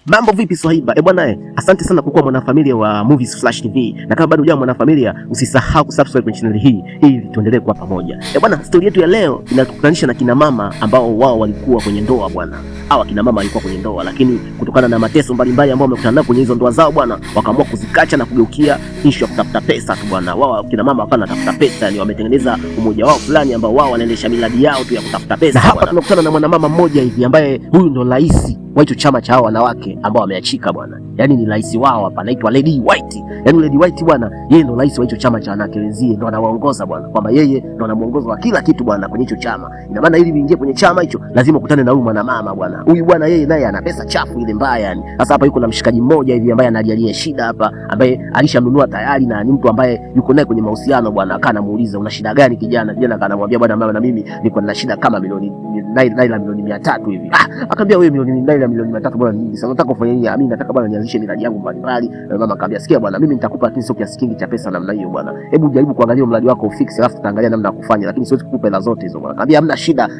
Mambo vipi Swahiba? Bwana asante sana kwa kuwa mwanafamilia wa Movies Flash TV. Na kama bado hujawa mwanafamilia, usisahau kusubscribe kwenye channel hii ili tuendelee kuwa pamoja. Bwana, story yetu ya leo inatukutanisha na kina mama ambao wao walikuwa kwenye ndoa bwana. Hawa kina mama walikuwa kwenye ndoa, lakini kutokana na mateso mbalimbali ambao wamekutana nayo kwenye hizo ndoa zao bwana, wakaamua kuzikacha na kugeukia issue ya kutafuta pesa tu bwana. Wao kina mama hapana tafuta pesa, ni wametengeneza umoja wao fulani ambao wao wanaendesha miradi yao tu ya kutafuta pesa. Na hapa tunakutana na mwanamama mmoja hivi ambaye huyu ndo rais wa hicho chama cha hao wanawake ambao wameachika bwana. Yaani ni rais wao hapa, anaitwa Lady White. Yaani Lady White bwana, yeye ndo rais wa hicho chama cha wanawake wenzie, ndo anawaongoza bwana, kwamba yeye ndo anamuongoza wa kila kitu bwana kwenye hicho chama. Ina maana ili uingie kwenye chama hicho lazima ukutane na huyu mwanamama bwana. Huyu bwana yeye naye ana pesa chafu ile mbaya yani. Sasa hapa yuko na mshikaji mmoja hivi ambaye anajalia shida hapa, ambaye alishamnunua tayari na ni mtu ambaye yuko naye kwenye mahusiano bwana. Akanamuuliza una shida gani kijana? Kijana akanamwambia bwana, mama na mimi niko na shida kama milioni naira milioni 300 hivi. Akamwambia wewe milioni naira milioni 300 bwana nyingi sana. Unataka kufanya nini? Mimi nataka bwana nianzishe miradi yangu mbalimbali. Mama akamwambia sikia bwana, mimi nitakupa lakini sio kiasi kingi cha pesa namna hiyo bwana. Hebu jaribu kuangalia mradi wako ufix, alafu tutaangalia namna ya kufanya, lakini siwezi kukupa hela zote hizo bwana. Akamwambia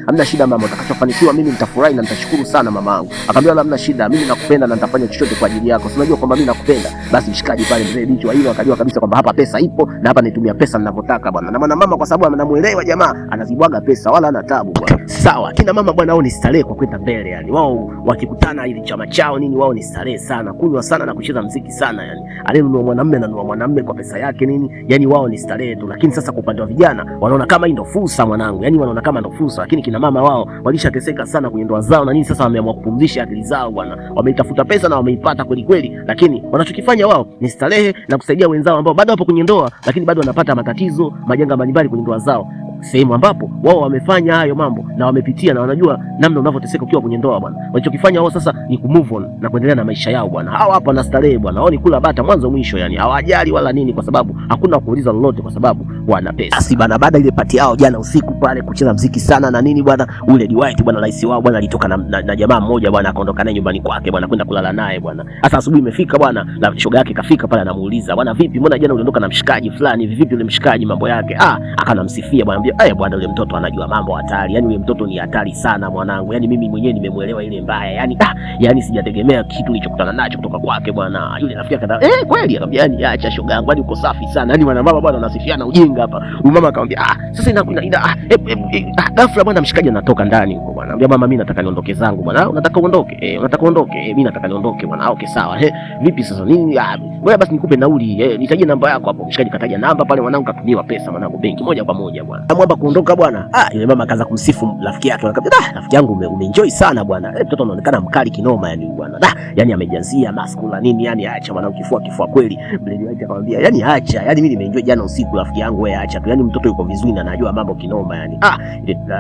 hamna shida mama, utakachofanikiwa mimi nitafurahi na nitashukuru sana mama yangu. Akamwambia hamna shida, mimi nakupenda na nitafanya chochote kwa ajili yako. Si unajua kwamba mimi nakupenda. Basi mshikaji pale mzee binti wa hilo akajua kabisa kwamba hapa pesa ipo na hapa nitumia pesa ninavyotaka bwana. Na mama kwa sababu anamuelewa jamaa, anazibwaga pesa wala hana taabu bwana. Sawa, kina mama bwana hao ni starehe kwa kwenda mbele yani. Wao wakikutana ili chama chao nini, wao ni starehe sana, kunywa sana na kucheza muziki sana yani. Alenunua mwanamume na mwanamume kwa pesa yake nini, yani wao ni starehe tu. Lakini sasa kwa upande wa vijana wanaona kama hii ndio fursa mwanangu, yani wanaona kama ndio fursa. Lakini kina mama wao walishateseka sana kwenye ndoa zao na nini, sasa wameamua kupumzisha akili zao bwana. Wameitafuta pesa na wameipata kweli kweli, lakini wanachokifanya wao ni starehe na kusaidia wenzao ambao bado wapo kwenye ndoa, lakini bado wanapata matatizo, majanga mbalimbali kwenye ndoa zao. Sehemu ambapo wao wamefanya hayo mambo na wamepitia na wanajua namna unavyoteseka ukiwa kwenye ndoa bwana. Walichokifanya wao sasa ni kumove on na kuendelea na maisha yao bwana. Hao hapa na starehe bwana. Wao ni kula bata mwanzo mwisho yani. Hawajali wala nini kwa sababu hakuna kuuliza lolote kwa sababu wana pesa. Basi bana, baada ile pati yao jana usiku pale kucheza muziki sana na nini bwana, ule Lady White bwana rais wao bwana alitoka na jamaa mmoja bwana, akaondoka naye nyumbani kwake bwana kwenda kulala naye bwana. Sasa asubuhi imefika bwana na shoga yake kafika pale, anamuuliza bwana, vipi mbona jana uliondoka na mshikaji fulani? Vipi yule mshikaji mambo yake? Akanamsifia bwana, anambia bwana yule mtoto anajua mambo hatari. Yani yule mtoto ni hatari sana mwanangu. Yani mimi mwenyewe nimemuelewa ile mbaya. Yani sijategemea kitu nilichokutana nacho kutoka kwake bwana. Yule rafiki akada kweli akamwambia yani acha shoga yangu, yani uko safi sana. Yani mwana mama bwana anasifiana ujinga hapa. Huyu mama akamwambia sasa ghafla bwana mshikaji anatoka ndani huko bwana. Anambia mama, mimi nataka niondoke zangu bwana. Unataka uondoke? Unataka uondoke? Mimi nataka niondoke bwana. Okay sawa. Vipi sasa nini? Ngoja basi nikupe nauli. Nitajie namba yako hapo. Mshikaji kataja namba pale, mwanangu katumiwa pesa mwanangu benki moja kwa moja bwana. Amwamba kuondoka bwana. Yule mama akaanza kumsifu rafiki yake, akamwambia rafiki yangu umeenjoy sana bwana. Mtoto anaonekana mkali kinoma yani bwana. Yani amejazia maskula nini yani, acha bwana, kifua kweli. Lady White akamwambia yani acha. Yani mimi nimeenjoy jana usiku rafiki yangu, wewe acha tu. Yani mtoto yuko vizuri na anajua mambo kinoma yani.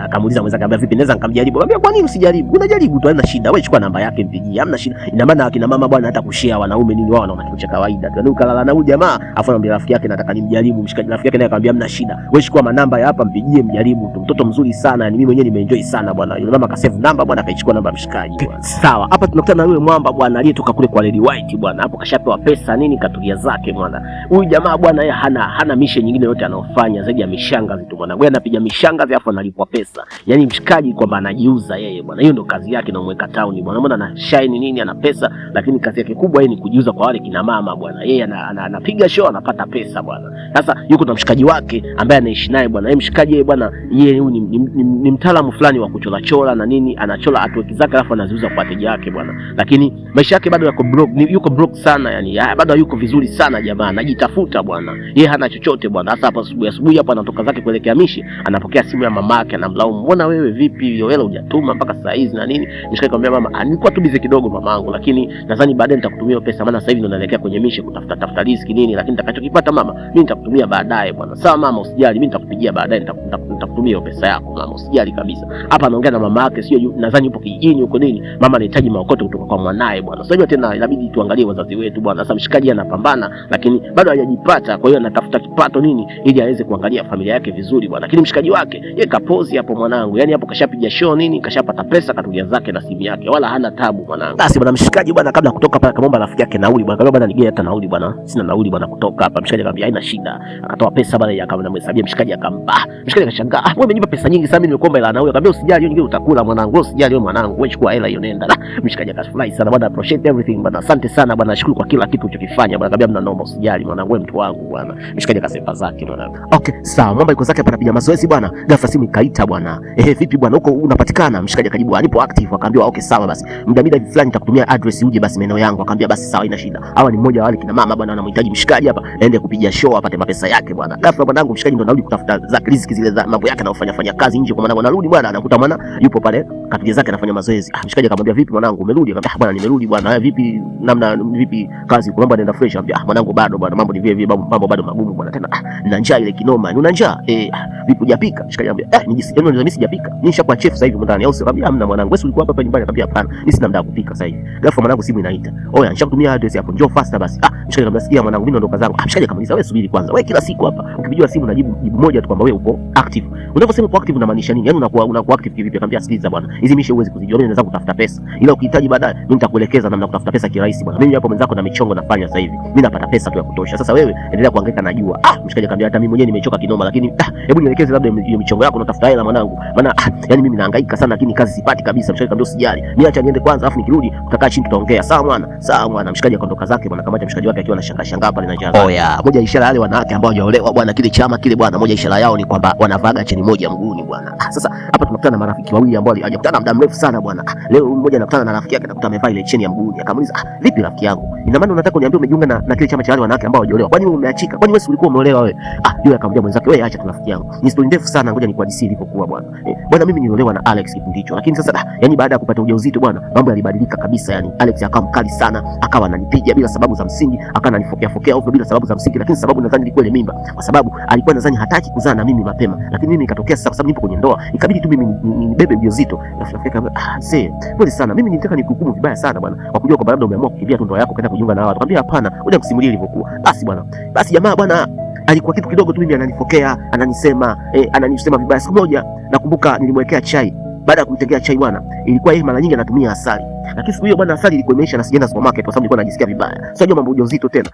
Akamuuliza mwenzake, akamwambia vipi naweza nikamjaribu? Akamwambia kwa nini usijaribu? Unajaribu tu, haina shida. Wewe chukua namba yake mpigie. Hamna shida. Ina maana akina mama bwana hata kushare wanaume nini wao wanaona kitu cha kawaida tu. Yani ukalala na huyu jamaa afu anamwambia rafiki yake nataka nimjaribu. Mshikaji rafiki yake naye akamwambia hamna shida. Wewe chukua manamba ya hapa mpigie, mjaribu tu. Mtoto mzuri sana yani, mimi mwenyewe nimeenjoy sana bwana. Yule mama akasave namba bwana, akaichukua namba mshikaji bwana. Sawa, hapa tunakutana na yule mwamba bwana aliyetoka kule kwa Lady White bwana. Hapo kashapewa pesa nini, katulia zake bwana. Huyu jamaa bwana yeye hana mission nyingine yote anaofanya zaidi ya mishangazi tu bwana. Wewe anapiga mishangazi afu analipwa pesa. Yani mshikaji kwamba anajiuza yeye bwana. Hiyo ndo kazi yake na mweka town bwana. Mbona ana shine nini, ana pesa, lakini kazi yake kubwa yeye ni kujiuza kwa wale kina mama bwana. Yeye anapiga show anapata pesa bwana. Sasa yuko na mshikaji wake ambaye anaishi naye bwana. Yeye mshikaji yeye bwana, yeye ni mtaalamu fulani wa kuchora chora na nini, anachora artwork zake alafu anaziuza kwa wateja wake bwana. Lakini maisha yake bado yako broke, yuko broke sana yani. Bado yuko vizuri sana jamaa, anajitafuta bwana. Yeye hana chochote bwana. Sasa hapa asubuhi hapa anatoka zake kuelekea Mishi, anapokea simu ya mamake, anamlaumu, mbona wewe vipi hiyo hela hujatuma mpaka saa hizi na nini? Mshikaji akamwambia mama, nilikuwa tu busy kidogo mamangu, lakini nadhani baadaye nitakutumia pesa, maana sasa hivi ndo naelekea kwenye Mishi kutafuta riziki nini, lakini nitakachokipata mama mimi nitakutumia baadaye bwana. Sawa mama, usijali, mimi nitakupigia baadaye, nitakutumia pesa yako mama, usijali kabisa. Hapa anaongea na mama yake, sio nadhani yupo kijijini huko nini. Mama anahitaji maokoto kutoka kwa mwanae bwana. Sasa hiyo tena inabidi tuangalie wazazi wetu bwana. Sasa mshikaji anapambana lakini bado hajajipata, kwa hiyo anatafuta kipato nini ili aweze kuangalia familia yake vizuri bwana. Lakini mshikaji wake yeye kapozi hapo mwanangu. Yani hapo kashapiga show nini, kashapata pesa, katulia zake na simu yake, wala hana tabu mwanangu. Basi bwana mshikaji bwana kabla kutoka pale akamwomba rafiki yake nauli bwana. Akamwambia bwana nigee hata nauli bwana. Sina nauli bwana kutoka hapa. Mshikaji akamwambia haina shida. Akatoa pesa bwana, akamhesabia mshikaji akampa. Mshikaji akashangaa, wewe umenipa pesa nyingi sana, mimi nimekuomba hela na wewe. Akamwambia usijali, hiyo nyingine utakula mwanangu, wewe usijali wewe mwanangu, wewe chukua hela hiyo nenda. Mshikaji akafurahi sana bwana, appreciate everything bwana, asante sana bwana, nashukuru kwa kila kitu ulichokifanya bwana. Akamwambia mna naomba usijali mwanangu, wewe mtu wangu bwana. Mshikaji akasepa zake bwana. Okay, sawa, mambo iko zake hapa, anapiga mazoezi bwana. Ghafla simu ikaita bwana. Vipi bwana, huko unapatikana? Mshikaji akajibu alipo active. Akaambiwa okay sawa basi, muda fulani nitakutumia address uje basi maeneo yangu. Akamwambia basi sawa, ina shida. Hawa ni mmoja wa wale kina mama bwana, anamhitaji mshikaji hapa aende kupiga show apate mapesa yake bwana. Ghafla bwanangu mshikaji ndo anarudi kutafuta za riziki zile za mambo yake anayofanya fanya kazi nje, kwa maana anarudi bwana, anakuta mwana yupo pale kapiga zake anafanya mazoezi. Mshikaji akamwambia vipi mwanangu, umerudi? Akamwambia bwana nimerudi bwana. Vipi namna vipi kazi, kuna mambo yanaenda fresh? Akamwambia mwanangu bado bwana, mambo ni vile vile, mambo bado magumu bwana, tena nina njaa ile kinoma. Una njaa? Vipi hujapika? Mshikaji akamwambia mimi sijapika, mimi nishakuwa chef sasa hivi ndani. Au sio? Akamwambia hamna mwanangu, wewe ulikuwa hapa nyumbani? Akamwambia hapana, mimi sina muda wa kupika sasa hivi. Ghafla mwanangu simu inaita, oya nishakutumia address hapo, njoo faster basi. Mshikaji akamwambia sikia mwanangu, mimi naondoka zangu. Mshikaji akamwambia wewe subiri kwanza, wewe kila siku hapa ukipigiwa simu unajibu moja tu kwamba wewe uko active. Unaposema uko active unamaanisha nini? Yaani unakuwa active kivipi? Akamwambia sikiliza bwana, hizi mishe huwezi kuzijua, mimi naweza kutafuta pesa, ila ukihitaji baadaye mimi nitakuelekeza namna kutafuta pesa kirahisi bwana. Mimi hapo mwenzako na michongo nafanya sasa hivi, mimi napata pesa tu ya kutosha. Sasa wewe endelea kuhangaika, najua. Mshikaji akamwambia hata mimi mwenyewe nimechoka kinoma, lakini hebu nielekeze labda hiyo michongo yako unatafuta hela mwanangu, maana yani mimi nahangaika sana lakini kazi sipati kabisa. Mshikaji akamwambia usijali, mimi acha niende kwanza, afu nikirudi tutakaa chini tutaongea. Sawa mwana, sawa mwana. Mshikaji akaondoka zake bwana, kama mshikaji wake akiwa anashangaa pale na njaa. Oya, moja ishara wale wanawake ambao hawajaolewa bwana, kile chama kile bwana, moja ishara yao ni kwamba wanavaga cheni moja mguuni bwana. Sasa hapa tunakutana na marafiki wawili ambao hawajakutana muda mrefu sana bwana. Leo mmoja anakutana na rafiki yake, anakuta amevaa ile cheni ya mguuni. Akamuuliza, vipi rafiki yangu, ina maana unataka uniambie umejiunga na kile chama cha wale wanawake ambao hawajaolewa? Kwani wewe umeachika? Kwani wewe ulikuwa umeolewa wewe? Yule akamwambia mwenzake, wewe acha tu rafiki yangu, ni story ndefu sana, ngoja nikuhadisie ilipokuwa bwana. Bwana mimi niliolewa na Alex kipindi hicho, lakini sasa yani baada ya kupata ujauzito bwana, mambo yalibadilika kabisa. Yani Alex akawa mkali sana, akawa ananipiga bila sababu za msingi, akawa ananifokea ovyo bila sababu za msingi, lakini sababu nadhani ilikuwa ile mimba, kwa sababu alikuwa nadhani hataki kuzaa na mimi mapema, lakini mimi ikatokea sasa, kwa sababu nipo kwenye ndoa, ikabidi tu mimi nibebe ujauzito. Rafiki yake akamwambia pole sana, mimi nilitaka nikuhukumu vibaya sana bwana, kwa kujua kwamba labda umeamua kukimbia tu ndoa yako kwenda kujiunga na watu. Akamwambia hapana, ngoja nikusimulie ilivyokuwa. Basi bwana, basi jamaa bwana alikuwa kitu kidogo tu, mimi ananifokea, ananisema vibaya. Siku moja nakumbuka nilimwekea chai, baada ya kumtegea chai bwana, ilikuwa yeye mara nyingi anatumia asali, lakini siku hiyo bwana asali ilikuwa imeisha na sijaenda supermarket kwa sababu nilikuwa najisikia vibaya. Sasa unajua mambo ujauzito tena.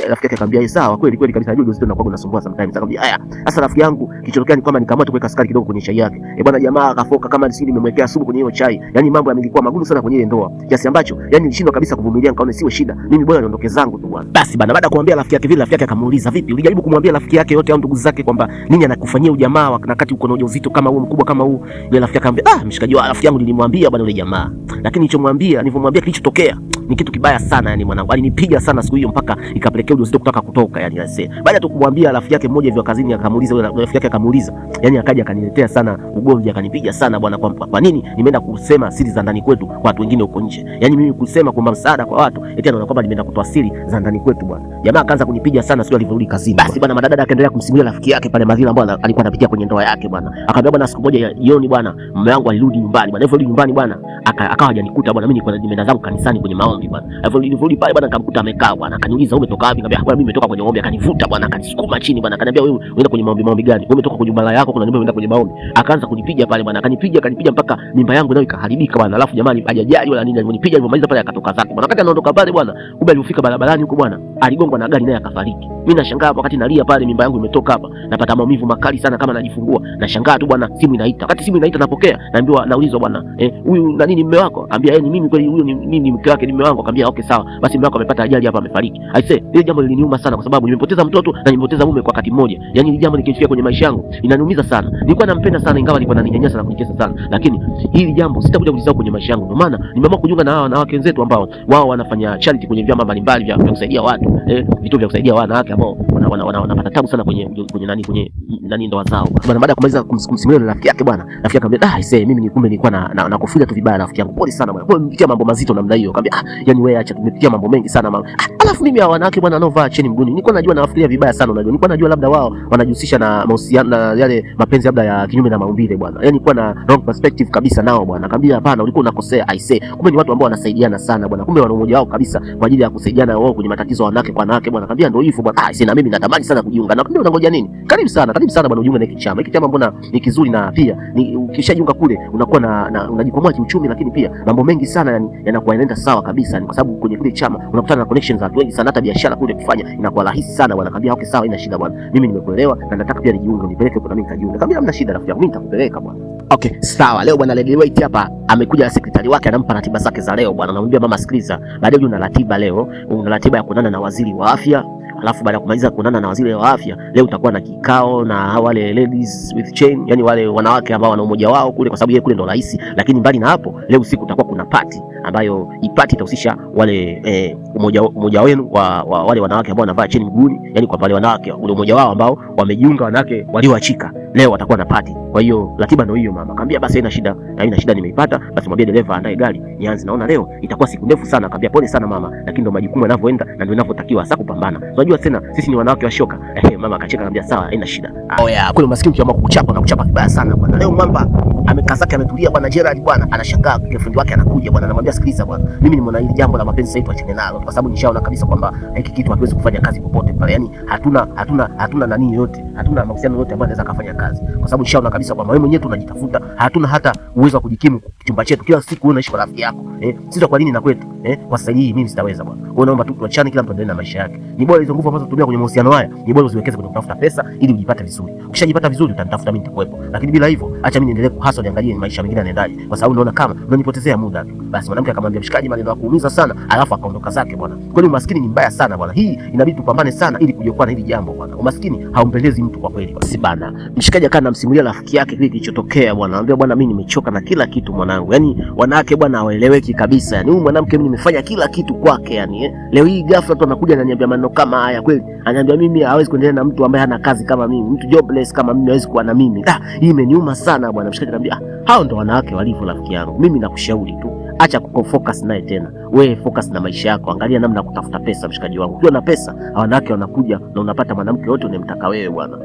Rafiki yake akamwambia sawa, kweli kabisa, najua ujauzito unakuwa unasumbua sometimes. Akamwambia haya, sasa rafiki yangu kilichotokea ni kwamba nikaamua tu kuweka sukari kidogo kwenye chai yake. Bwana jamaa akafoka kama sisi nimemwekea sumu kwenye hiyo chai. Yaani mambo yamekuwa magumu sana kwenye ile ndoa, kiasi ambacho yani nilishindwa kabisa kuvumilia, nikaona siwe shida, mimi bora niondoke zangu tu bwana. Basi bwana, baada ya kumwambia rafiki yake vile, rafiki yake akamuuliza, vipi ulijaribu kumwambia rafiki yake yote au ndugu zake kwamba nini anakufanyia ujamaa wakati uko na ujauzito kama huo mkubwa kama huu? Yule rafiki akamwambia mshikaji wa rafiki yangu nilimwambia bwana yule jamaa, lakini nilivyomwambia kilichotokea ni kitu kibaya sana. Yani mwanangu alinipiga sana siku hiyo mpaka ikapelekea ujauzito kutaka kutoka. Yani baada tu kumwambia rafiki yake mmoja hivyo kazini, akamuuliza yule rafiki yake akamuuliza, yani akaja akaniletea sana ugomvi, akanipiga sana bwana, kwa nini nimeenda kusema siri za ndani kwetu kwa watu wengine huko nje. Yani mimi kusema kwamba msaada kwa watu eti anaona kwamba nimeenda kutoa siri za ndani kwetu bwana. Jamaa akaanza kunipiga sana siku alivyorudi kazini. Basi bwana, madada akaendelea kumsimulia rafiki yake pale madhila ambayo alikuwa anapitia kwenye ndoa yake bwana. Akamwambia bwana, siku moja jioni bwana, mume wangu alirudi nyumbani bwana. Alivyorudi nyumbani bwana, akawa hajanikuta bwana, mimi nilikuwa nimeenda zangu kanisani kwenye maombi bwana. Alivyorudi pale bwana, nikamkuta amekaa bwana. Akaniuliza umetoka wapi? Nikamwambia bwana, mimi nimetoka kwenye maombi. Akanivuta bwana, akanisukuma chini bwana, akaniambia wewe unaenda kwenye maombi gani? Wewe umetoka kwenye nyumba yako, kuna nyumba unaenda kwenye maombi. Akaanza kunipiga pale bwana, akanipiga mpaka mimba yangu nayo ikaharibika bwana. Alafu jamani hajajali wala nini, aliponipiga alivyomaliza pale akatoka zake bwana. Wakati anaondoka pale bwana, kumbe alifika barabarani huko bwana, aligongwa na gari naye akafariki. Mimi nashangaa wakati nalia pale, mimba yangu imetoka hapa, napata maumivu makali sana kama najifungua. Nashangaa tu bwana, simu inaita. Wakati simu inaita napokea, naulizwa bwana, huyu na nini mume wako? Ambia ni mimi kweli, huyo ni mimi mke wake, ni mume wangu. Akamwambia okay sawa, basi mume wako amepata ajali hapa, amefariki. Aisee, ile jambo liliniuma sana kwa sababu nimepoteza mtoto na nimepoteza mume kwa wakati mmoja. Yani ile jambo likifikia kwenye maisha yangu inaniumiza sana. Nilikuwa nampenda sana, ingawa alikuwa ananinyanyasa na kunitesa sana, lakini hili jambo sitakuja kulisahau kwenye maisha yangu. Ndio maana nimeamua kujiunga na hawa wanawake wenzetu ambao wao wanafanya charity kwenye vyama mbalimbali vya kusaidia watu, vitu vya kusaidia wanawake ambao wanapata tabu sana kwenye ndoa zao. Bwana baada ya kumaliza kumsimulia rafiki yake bwana, rafiki akamwambia aisee, mimi nilikuwa na kufikiria tu vibaya rafiki yangu, pole sana bwana, kwa nimepitia mambo mazito namna hiyo. Akamwambia yani wewe acha, tumepitia mambo mengi sana alafu mimi hawa wanawake bwana wanaovaa cheni mguuni nilikuwa najua nawafikiria vibaya sana. Unajua nilikuwa najua labda wao wanajihusisha na mahusiano na yale mapenzi labda ya kinyume na maumbile bwana, yani nilikuwa na wrong perspective kabisa nao bwana. Akamwambia hapana, ulikuwa unakosea aisee, kumbe ni watu ambao wanasaidiana sana bwana, kumbe wana umoja wao kabisa kwa ajili ya kusaidiana wao kwenye matatizo ya wanawake kwa wanawake bwana. Akamwambia ndio hivyo bwana, aisee na mimi natamani sana kujiunga. Na kumbe unangoja nini? Karibu sana bwana ujiunge na hiki chama. Hiki chama mbona ni kizuri, na pia ni ukishajiunga kule unakuwa na unajikwamua kiuchumi, lakini pia mambo mengi sana yani yanakuwa yanaenda sawa kabisa, kwa sababu kwenye kile chama unakutana na connections za watu wengi sana, hata biashara kule kufanya inakuwa rahisi sana bwana. Kaambia okay sawa, haina shida bwana, mimi nimekuelewa na nataka pia nijiunge, nipeleke kwa mimi nikajiunge. Kaambia hamna shida rafiki yangu, mimi nitakupeleka bwana. Okay sawa. Leo bwana Lady White hapa amekuja na sekretari wake, anampa ratiba zake za leo bwana. Anamwambia mama, sikiliza, baadaye una ratiba leo, una ratiba ya kuonana na waziri wa afya. Alafu baada ya kumaliza kuonana na waziri wa afya, leo utakuwa na kikao na wale ladies with chain, yani wale wanawake ambao wana umoja wao kule, kwa sababu yeye kule ndo rais. Lakini mbali na hapo, leo usiku utakuwa kuna party ambayo ipati itahusisha wale umoja wenu wa wale wanawake ambao wanavaa cheni mguuni, yani kwa wale wanawake ule umoja wao ambao wamejiunga, wanawake walioachika, leo watakuwa na party. Kwa hiyo ratiba ndio hiyo mama. Kaambia basi haina shida, nimeipata. Basi mwambie dereva andae gari nianze, naona leo itakuwa siku ndefu sana. Kaambia pole sana mama, lakini ndio majukumu yanavyoenda na ndio inavyotakiwa sasa kupambana. Unajua tena sisi ni wanawake wa shoka. Mama akacheka, kaambia sawa, haina shida. Kule maskini ukiamua kuchapa na kuchapa kibaya sana bwana. Leo mwamba amekaa zake ametulia bwana. Gerald bwana anashangaa, girlfriend wake anakuja bwana, anamwambia sikiliza bwana, mimi nimeona hili jambo la mapenzi sasa tuachane nalo, kwa sababu nishaona kabisa kwamba hiki kitu hakiwezi kufanya kazi popote pale. Yani hatuna nani yote, hatuna mahusiano yote ambayo anaweza kufanya kazi, kwa sababu nishaona kabisa kwamba wewe mwenyewe tunajitafuta, hatuna hata uwezo wa kujikimu chumba chetu. Kila siku wewe unaishi kwa rafiki yako, sisi kwa nini na kwetu kwa sasa hii mimi sitaweza bwana. Wewe naomba tu tuachane, kila mtu aendelee na maisha yake. Ni bora hizo nguvu ambazo tunatumia kwenye mahusiano haya, ni bora uziwekeze kwenye kutafuta pesa ili ujipate vizuri. Ukishajipata vizuri utanitafuta mimi, nitakuwepo. Lakini bila hivyo acha mimi niendelee kuhustle, niangalie maisha mengine yanaendaje, kwa sababu naona kama unanipotezea muda tu. Basi mwanamke akamwambia mshikaji maneno ya kuumiza sana, alafu akaondoka zake bwana. Kweli umaskini ni mbaya sana bwana, hii inabidi tupambane sana ili kujiokoa na hili jambo bwana. Umaskini haumpendezi mtu kwa kweli basi bana. Mshikaji akawa anamsimulia rafiki yake kile kilichotokea bwana. Anambia bwana, mimi nimechoka na kila kitu mwanangu, yani wanawake bwana hawaeleweki kabisa. Yani huyu mwanamke mimi nimefanya kila kitu kwake, yani leo hii ghafla tu anakuja ananiambia maneno kama haya. Kweli ananiambia mimi hawezi kuendelea na mtu ambaye hana kazi kama mimi, mtu jobless kama mimi hawezi kuwa na mimi. Hii imeniuma sana bwana. Mshikaji anambia hao ndo wanawake walivyo rafiki yangu, mimi nakushauri tu acha kufocus naye tena, wewe focus na maisha yako, angalia namna kutafuta pesa mshikaji wangu. Ukiwa na pesa wanawake wanakuja na unapata mwanamke wote unemtaka wewe bwana.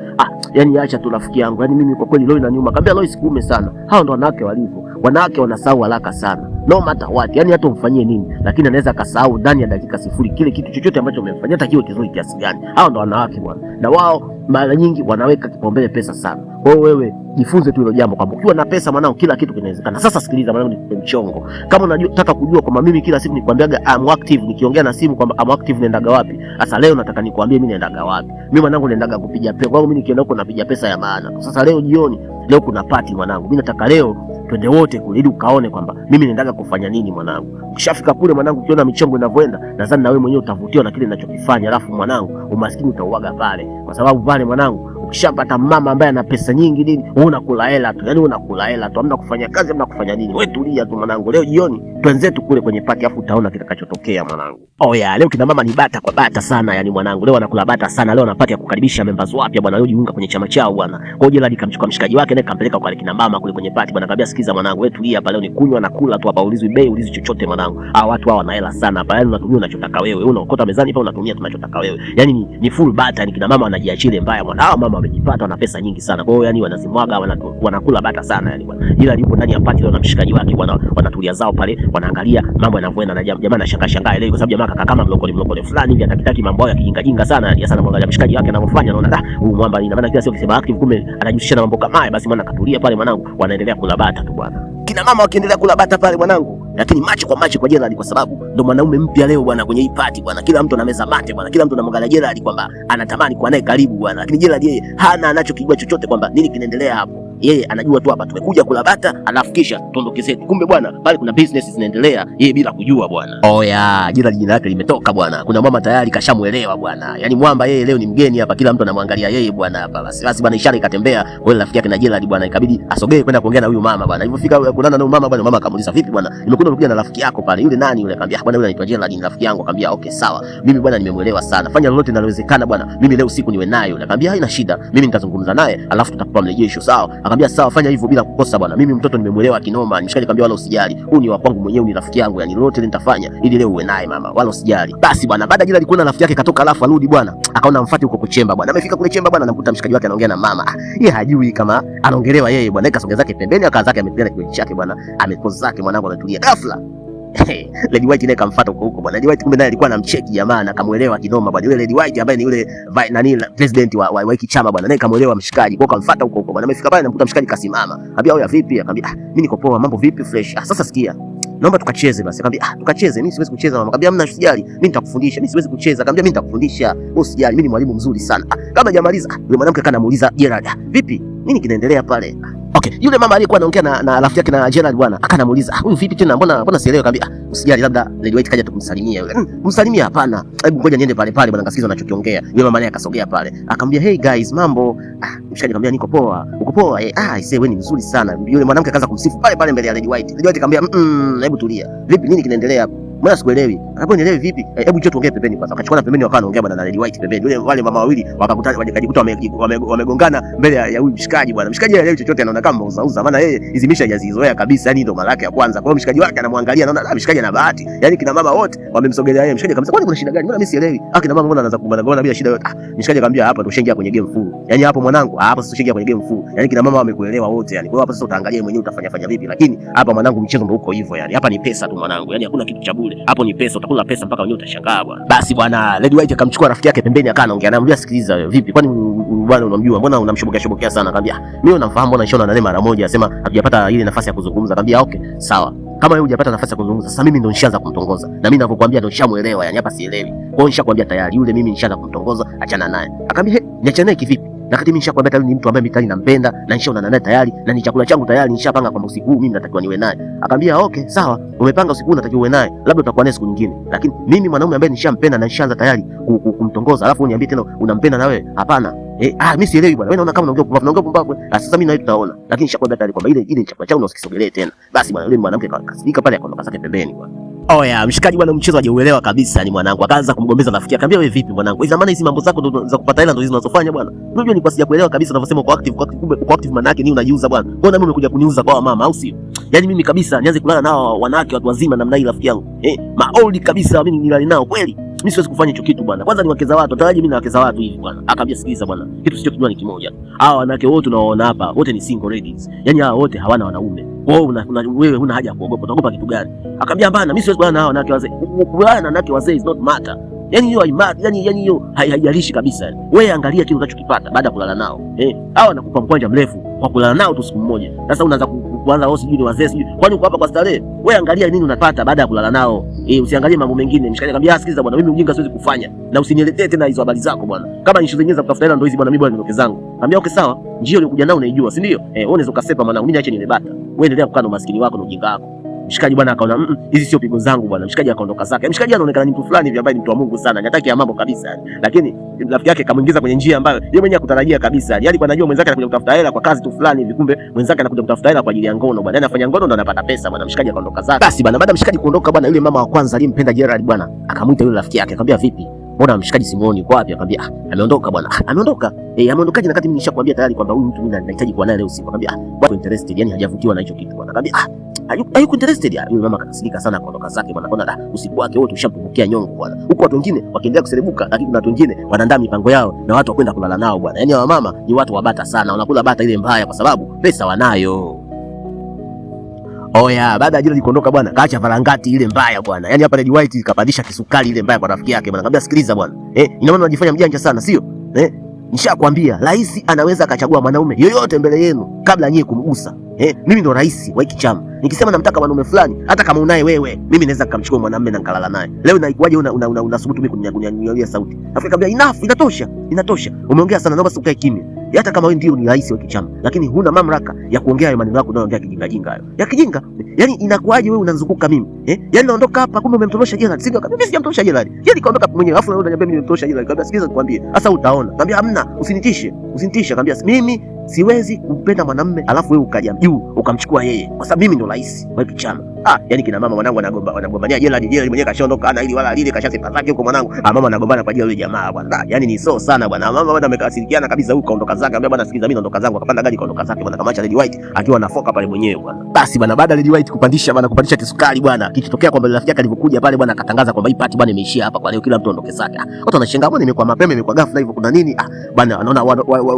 Yani acha tu rafiki yangu, yani mimi kwa kweli leo inaniuma. Kaambia leo sikuume sana, hao ndo wanawake walivyo. Wanawake wanasahau haraka sana, no matter what, yani hata umfanyie nini, lakini anaweza akasahau ndani ya dakika sifuri kile kitu chochote ambacho umemfanyia, hata kiwe kizuri kiasi gani. Hao ndo wanawake bwana, na wao mara nyingi wanaweka kipaumbele pesa sana. Kwa hiyo wewe jifunze tu hilo jambo kwamba ukiwa na pesa mwanangu kila kitu kinawezekana. Sasa sikiliza mwanangu, ni mchongo. Kama unataka kujua kwamba mimi kila siku nikwambiaga I'm active, nikiongea na simu kwamba I'm active naendaga wapi, sasa leo nataka nikwambie mimi naendaga wapi. Mimi mwanangu naendaga kupiga pesa. Kwa hiyo mimi nikienda huko napiga pesa ya maana. Sasa leo jioni, leo kuna party mwanangu, mimi nataka leo twende wote kule ili ukaone kwamba mimi naendaga kufanya nini mwanangu. Ukishafika kule mwanangu, ukiona michongo inavyoenda, nadhani na wewe mwenyewe utavutiwa na kile ninachokifanya. Alafu mwanangu, umaskini utauaga pale, kwa sababu pale mwanangu ukishapata mama ambaye ana pesa nyingi nini, wewe unakula hela tu, yani unakula hela tu, hamna kufanya kazi, hamna kufanya nini. Wewe tulia tu mwanangu, leo jioni twenzetu kule kwenye party, afu utaona kitakachotokea mwanangu. Leo kina mama ni bata kwa bata sana, yani mwanangu, leo wanakula bata sana. Leo wanapata ya kukaribisha members wapya bwana, leo jiunga kwenye chama chao bwana. Kwa hiyo Gerald kamchukua mshikaji wake naye kampeleka kwa kina mama kule kwenye party bwana. Kaambia sikiza mwanangu, wewe tulia hapa, leo ni kunywa na kula tu hapa, ulizwi bei, ulizwi chochote mwanangu. Watu hao wana hela sana hapa, yani unatumia unachotaka wewe, unaokota mezani hapa unatumia tunachotaka wewe, yani ni full bata. Yani kina mama wanajiachile mbaya bwana. Mama wamejipata, wana pesa nyingi sana, kwa hiyo yani wanazimwaga, wanakula bata sana yani bwana. Ila yupo ndani ya party leo na mshikaji wake bwana, wanatulia zao pale, wanaangalia mambo yanavyoenda, na jamaa anashangaa leo, kwa sababu jamaa kaka kama mlokole fulani hivi, atakitaki mambo yao ya kijinga sana yani sana. Mwangalia mshikaji wake anavyofanya, anaona huyu mwamba ina maana kila siku akisema active, kumbe anajihusisha na mambo kama haya. Basi maana katulia pale mwanangu, wanaendelea kula bata tu bwana. Kina mama wakiendelea kula bata pale mwanangu, lakini macho kwa Gerald, kwa sababu ndo mwanaume mpya leo bwana kwenye hii party bwana. Kila mtu anameza mate bwana, kila mtu anamwangalia Gerald kwamba anatamani kuwa naye karibu bwana, lakini Gerald yeye hana anachokijua chochote kwamba nini kinaendelea hapo. Yeye anajua tu hapa tumekuja kula bata alafu kisha tuondoke zetu. Kumbe bwana pale kuna business zinaendelea, yeye bila kujua bwana. Gerald jina lake limetoka bwana. Kuna mama tayari kashamuelewa bwana. Yaani mwamba yeye leo ni mgeni hapa, kila mtu anamwangalia yeye bwana hapa. Basi bwana ishara ikatembea, wale rafiki yake na Gerald bwana ikabidi asogee kwenda kuongea na huyu mama bwana. Ilipofika kunana na huyu mama bwana, mama akamuuliza vipi bwana? Nimekuja na rafiki yako pale. Yule nani yule? Akamwambia bwana yule anaitwa Gerald, ni rafiki yangu. Akamwambia okay sawa. Mimi bwana nimemuelewa sana. Fanya lolote linalowezekana bwana. Mimi leo usiku niwe nayo. Akamwambia haina shida. Mimi nitazungumza naye alafu tutakupa mrejesho sawa. Akamwambia sawa, fanya hivyo bila kukosa bwana. Mimi mtoto nimemuelewa kinoma. Mshikaji akamwambia wala usijali. Huyu ni wa kwangu mwenyewe, ni rafiki yangu, yani lolote nitafanya ili leo uwe naye mama. Wala usijali. Basi bwana baada Gerald alikuwa na rafiki yake katoka alafu arudi bwana. Akaona amfuate huko kuchemba bwana. Amefika kule chemba bwana, anamkuta mshikaji wake anaongea na mama. Yeye hajui kama anaongelewa yeye bwana. Kasongea zake pembeni, akaanza zake amepiga kichwa chake bwana. Amekoza zake mwanangu anatulia. Ghafla Lady White naye kamfuata huko bwana. Lady White kumbe naye alikuwa anamcheki jamaa na kamuelewa kinoma bwana. Yule Lady White ambaye ni yule president wa hiki chama bwana, naye kamuelewa mshikaji. Kwa kamfuata huko bwana. Amefika pale namkuta mshikaji kasimama. Anambia wewe vipi? Akamwambia mimi niko poa, mambo vipi fresh. Sasa sikia, naomba tukacheze basi. Akamwambia tukacheze, mimi siwezi kucheza mama. Akamwambia hamna, usijali, mimi nitakufundisha. Mimi siwezi kucheza. Akamwambia mimi nitakufundisha, wewe usijali, mimi ni mwalimu mzuri sana. Kama hajamaliza yule mwanamke kanamuuliza Gerald, vipi, nini kinaendelea pale? Okay, yule mama aliyekuwa anaongea na rafiki yake na Gerald bwana, akanamuuliza huyu vipi tena, mbona sielewi? Akamwambia usijali, labda Lady White kaja tukumsalimia. Yule kumsalimia? Hapana, hebu ngoja niende pale pale bwana, ngasikiza anachokiongea. Yule mama naye akasogea pale akamwambia hey guys, mambo. Mshikaji akamwambia niko poa. Uko poa? Isee wewe ni mzuri sana. Yule mwanamke akaanza kumsifu pale pale mbele ya Lady White. Lady White akamwambia hebu tulia, vipi, nini kinaendelea hapo? Mbona sikuelewi? Hapo nielewi vipi? Hebu njoo tuongee pembeni kwanza. Akachukua pembeni wakawa wanaongea bwana na Lady White pembeni. Yule wale mama wawili wakakutana, wakajikuta wamegongana mbele ya huyu mshikaji bwana. Mshikaji haelewi chochote, anaona kama uzauza, maana yeye hizi misha hajazizoea kabisa, yani ndio mara yake ya kwanza. Kwa hiyo mshikaji wake anamwangalia, anaona mshikaji ana bahati. Yani kina mama wote wamemsogelea yeye. Mshikaji akamsema kwani kuna shida gani? Mbona mimi sielewi? Kina mama mbona anaanza kugombana bila shida yote? Mshikaji akamwambia hapa tushaingia kwenye game full. Yani hapo mwanangu, hapa sasa tushaingia kwenye game full. Yani kina mama wamekuelewa wote yani. Kwa hiyo hapa sasa utaangalia mwenyewe utafanya vipi, lakini hapa mwanangu mchezo ndio uko hivyo yani. Hapa ni pesa tu mwanangu. Yani hakuna kitu cha bure. Hapo ni pesa, utakula pesa mpaka wenyewe utashangaa bwana. Basi bwana, Lady White akamchukua rafiki yake pembeni akawa anaongea naye. Anamwambia sikiliza wewe, vipi? Kwani bwana unamjua? Mbona unamshobokea sana? Akamwambia mimi unamfahamu, mbona nishaona naye mara moja. Asema hatujapata ile nafasi ya kuzungumza. Akamwambia okay, sawa. Kama wewe hujapata nafasi ya kuzungumza, sasa mimi ndo nishaanza kumtongoza. Na mimi ninavyokuambia ndo nishamuelewa yani, hapa sielewi. Kwa hiyo nishakwambia tayari yule mimi nishaanza kumtongoza, achana naye. Akamwambia niachane naye kivipi? Na kati mimi nishakwambia tayari ni mtu ambaye mimi nampenda na nishaona naye tayari na ni chakula changu tayari, nishapanga kwamba usiku huu mimi natakiwa niwe naye. Akamwambia okay, sawa. Umepanga usiku huu unatakiwa uwe naye. Labda utakuwa naye siku nyingine. Lakini mimi mwanaume ambaye nishampenda na nishaanza tayari kumtongoza, alafu uniambie tena unampenda na wewe? Hapana. Mimi sielewi bwana. Wewe unaona kama unaongea pumbavu. Sasa mimi na wewe tutaona. Lakini nishakwambia tayari kwamba ile ni chakula changu na usikisogelee tena. Basi bwana, yule mwanamke kasirika pale akaondoka zake pembeni bwana. Oya, mshikaji bwana, mchezo hajauelewa kabisa ni mwanangu. Akaanza kumgombeza rafiki, akamwambia wewe vipi mwanangu? Hizo maana hizi mambo zako ndo za kupata hela ndo hizo unazofanya bwana. Unajua ni kwa sija kuelewa kabisa unavyosema uko active, kumbe uko active maana yake ni unajiuza bwana. Kwa nini umekuja kuniuza kwa mama au sio? Yaani mimi kabisa nianze kulala nao wanawake watu wazima namna hii rafiki yangu. Maold kabisa mimi nilali nao kweli. Mimi siwezi kufanya hicho kitu bwana. Kwanza ni wakeza watu, taraji mimi na wakeza watu hivi bwana. Akamwambia sikiliza bwana, kitu sio kijua ni kimoja. Hawa wanawake wote unaoona hapa wote ni single ladies. Yaani hawa wote hawana wanaume. Wewe huna haja ya kuogopa. Utaogopa kitu gani? Akamwambia hapana, mimi siwezi kulala na wanawake wazee. Kulala na wanawake wazee is not matter. Yaani hiyo hiyo haijalishi kabisa. Wewe angalia kile unachokipata baada ya kulala nao. Hawa wanakupa mkwanja mrefu kwa kulala nao tu siku moja. Sasa unaanza kuanza wao sijui ni wazee sijui. Kwani uko hapa kwa starehe? Wewe angalia nini unapata baada ya kulala nao. Usiangalie mambo mengine. Mshikaji akamwambia sikiliza bwana, mimi ujinga siwezi kufanya. Na usiniletee tena hizo habari zako bwana. Kama ni zenyewe za kutafuta hela ndio hizi bwana, mimi bwana ndoke zangu. Akamwambia okay sawa. Njio ulikuja nao unaijua, si ndio? Wewe unaweza ukasepa mwanangu, mimi niache nilebata. Wewe endelea kukaa na maskini wako na ujinga wako. Mshikaji bwana akaona hizi sio pigo zangu bwana. Mshikaji akaondoka zake. Mshikaji anaonekana ni mtu fulani hivi ambaye ni mtu wa Mungu sana. Hataki ya mambo kabisa yani. Lakini rafiki yake kamuingiza kwenye njia ambayo yeye mwenyewe hakutarajia kabisa. Yaani kwa anajua mwenzake anakuja kutafuta hela kwa kazi tu fulani hivi, kumbe mwenzake anakuja kutafuta hela kwa ajili ya ngono bwana. Yaani anafanya ngono ndo anapata pesa bwana. Mshikaji akaondoka zake. Basi bwana, baada ya mshikaji kuondoka bwana, yule mama wa kwanza aliyempenda Gerald bwana, akamuita yule rafiki yake akamwambia vipi? Mbona mshikaji simuoni yuko wapi? Akamwambia ameondoka bwana. Ameondoka? Ameondokaje na kati mimi nishakwambia tayari kwamba huyu mtu mimi nahitaji kuwa naye leo usiku. Akamwambia bado interested, yani hajavutiwa na hicho kitu bwana. Akamwambia are you interested? Yule mama akasirika sana akaondoka zake bwana. Kaona usiku wake wote ushampungukia nyongo bwana. Huko watu wengine wakiendelea kuserebuka, lakini kuna watu wengine wanaandaa mipango yao na watu wakwenda kulala nao bwana. Yaani wa mama ni watu wabata sana, wanakula bata ile mbaya kwa sababu pesa wanayo. Oya, baada ya Gerald kuondoka bwana, kaacha varangati ile mbaya bwana. Yaani hapa Lady White kapandisha kisukari ile mbaya kwa rafiki yake bwana. Akamwambia sikiliza bwana. Ina maana unajifanya mjanja sana, sio? Nishakwambia rais anaweza akachagua mwanaume yoyote mbele yenu kabla nyie kumgusa. Mimi ndo rais wa hiki chama. Nikisema namtaka mwanaume fulani, hata kama unaye wewe, mimi naweza nikamchukua mwanamume na nikalala naye. Leo naikuaje unasubutu mimi kuniangalia sauti? Akamwambia enough, inatosha. Umeongea sana, naomba usikae kimya. Hata kama wewe ndio ni rais wa kichama, lakini huna mamlaka ya kuongea hayo maneno yako unayoongea kijinga hayo. Ya kijinga? Yaani inakuaje wewe unazunguka mimi? Yaani naondoka hapa kumbe umemtosha Gerald. Sio kama mimi sijamtosha Gerald. Yeye kaondoka mwenyewe. Alafu unaniambia mimi nimemtosha Gerald. Kaambia sikiliza nikwambie. Sasa utaona. Kaambia hamna, usinitishe. Kaambia mimi siwezi kumpenda mwanamume alafu wewe ukaja juu ukamchukua yeye. Kwa sababu mimi ndo rais wa kichama. Yaani kina mama mwanangu wanagombania Gerald mwenyewe kashaondoka ana ili wala lile kashasepa zake huko mwanangu. Mama anagombana kwa ajili ya yule jamaa bwana. Yaani ni so sana bwana. Mama bwana amekasirikiana kabisa huko kaondoka zake. Anambia bwana sikiliza mimi naondoka zangu, akapanda gari kaondoka zake bwana, kamacha Lady White akiwa anafoka pale mwenyewe bwana. Basi bwana, baada ya Lady White kupandisha kisukari bwana, kichotokea kwamba rafiki yake alivyokuja pale bwana akatangaza kwamba hii party bwana imeishia hapa kwa leo, kila mtu aondoke zake. Watu wanashangaa bwana, imekuwa mapema imekuwa ghafla hivyo, kuna nini? Bwana anaona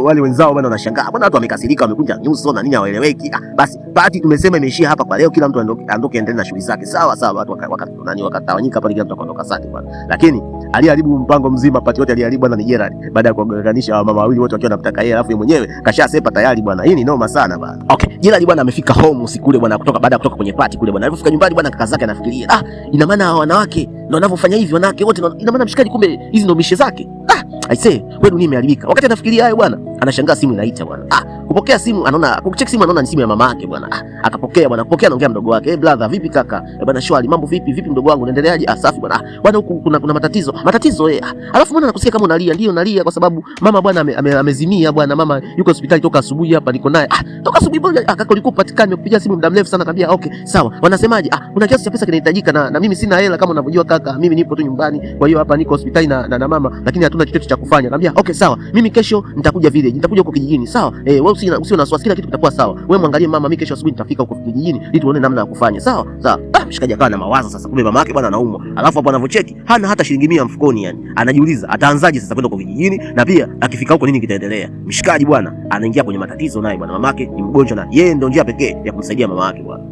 wale wenzao bwana wanashangaa. Bwana watu wamekasirika, wamekuja nyuso na nini hawaeleweki. Basi party tumesema imeishia hapa kwa leo, kila mtu aondoke mwanamke endelee na shughuli zake. Sawa sawa, watu wakatawanyika pale, kila mtu akaondoka zake bwana. Lakini aliharibu mpango mzima, pati yote aliharibu bwana ni Gerald, baada ya kuunganisha mama wawili wote wakiwa wanamtaka yeye, alafu yeye mwenyewe kashasepa tayari bwana. Hii ni noma sana bwana. Okay, Gerald bwana amefika home usiku ule bwana, baada ya kutoka kwenye party kule bwana. Alipofika nyumbani bwana, kaka zake anafikiria, ina maana wanawake ndio wanavyofanya hivi, wanawake wote ina maana mshikaji, kumbe hizi ndio mishe zake. I say, wewe dunia imeharibika. Wakati anafikiria hayo bwana, anashangaa simu inaita bwana. Kupokea simu, anaona kucheck simu, anaona ni simu ya mama yake bwana. Akapokea bwana, kupokea, anaongea mdogo wake. Brother, vipi kaka? Bwana shwari, mambo vipi mdogo wangu, unaendeleaje? Safi bwana. Bwana huku kuna matatizo. Alafu mbona nakusikia kama unalia? Ndio nalia kwa sababu mama bwana amezimia bwana. Mama yuko hospitali toka asubuhi hapa, niko naye. Toka asubuhi bwana, kaka ulikuwa upatikane, nimekupigia simu muda mrefu sana. Kaambia okay, sawa. Wanasemaje? Kuna kiasi cha pesa kinahitajika na mimi sina hela kama unavyojua kaka. Mimi nipo tu nyumbani. Kwa hiyo hapa niko hospitali na mama, lakini hatuna chochote cha kufanya. Kaambia okay, sawa. Mimi kesho nitakuja village. Nitakuja huko kijijini. Sawa? Wewe usio na wasiwasi, kila kitu kitakuwa sawa. Wewe mwangalie mama, mimi kesho asubuhi nitafika huko kijijini ili tuone namna ya kufanya. Sawa? Sawa. Mshikaji akawa na mawazo sasa, kumbe mama yake bwana anaumwa. Alafu hapo anavocheki hana hata shilingi 100 mfukoni yani. Anajiuliza ataanzaje sasa kwenda kwa kijijini, na pia akifika huko nini kitaendelea. Mshikaji bwana anaingia kwenye matatizo naye bwana. Mamake ni mgonjwa na yeye ndio njia pekee ya kumsaidia mama yake bwana.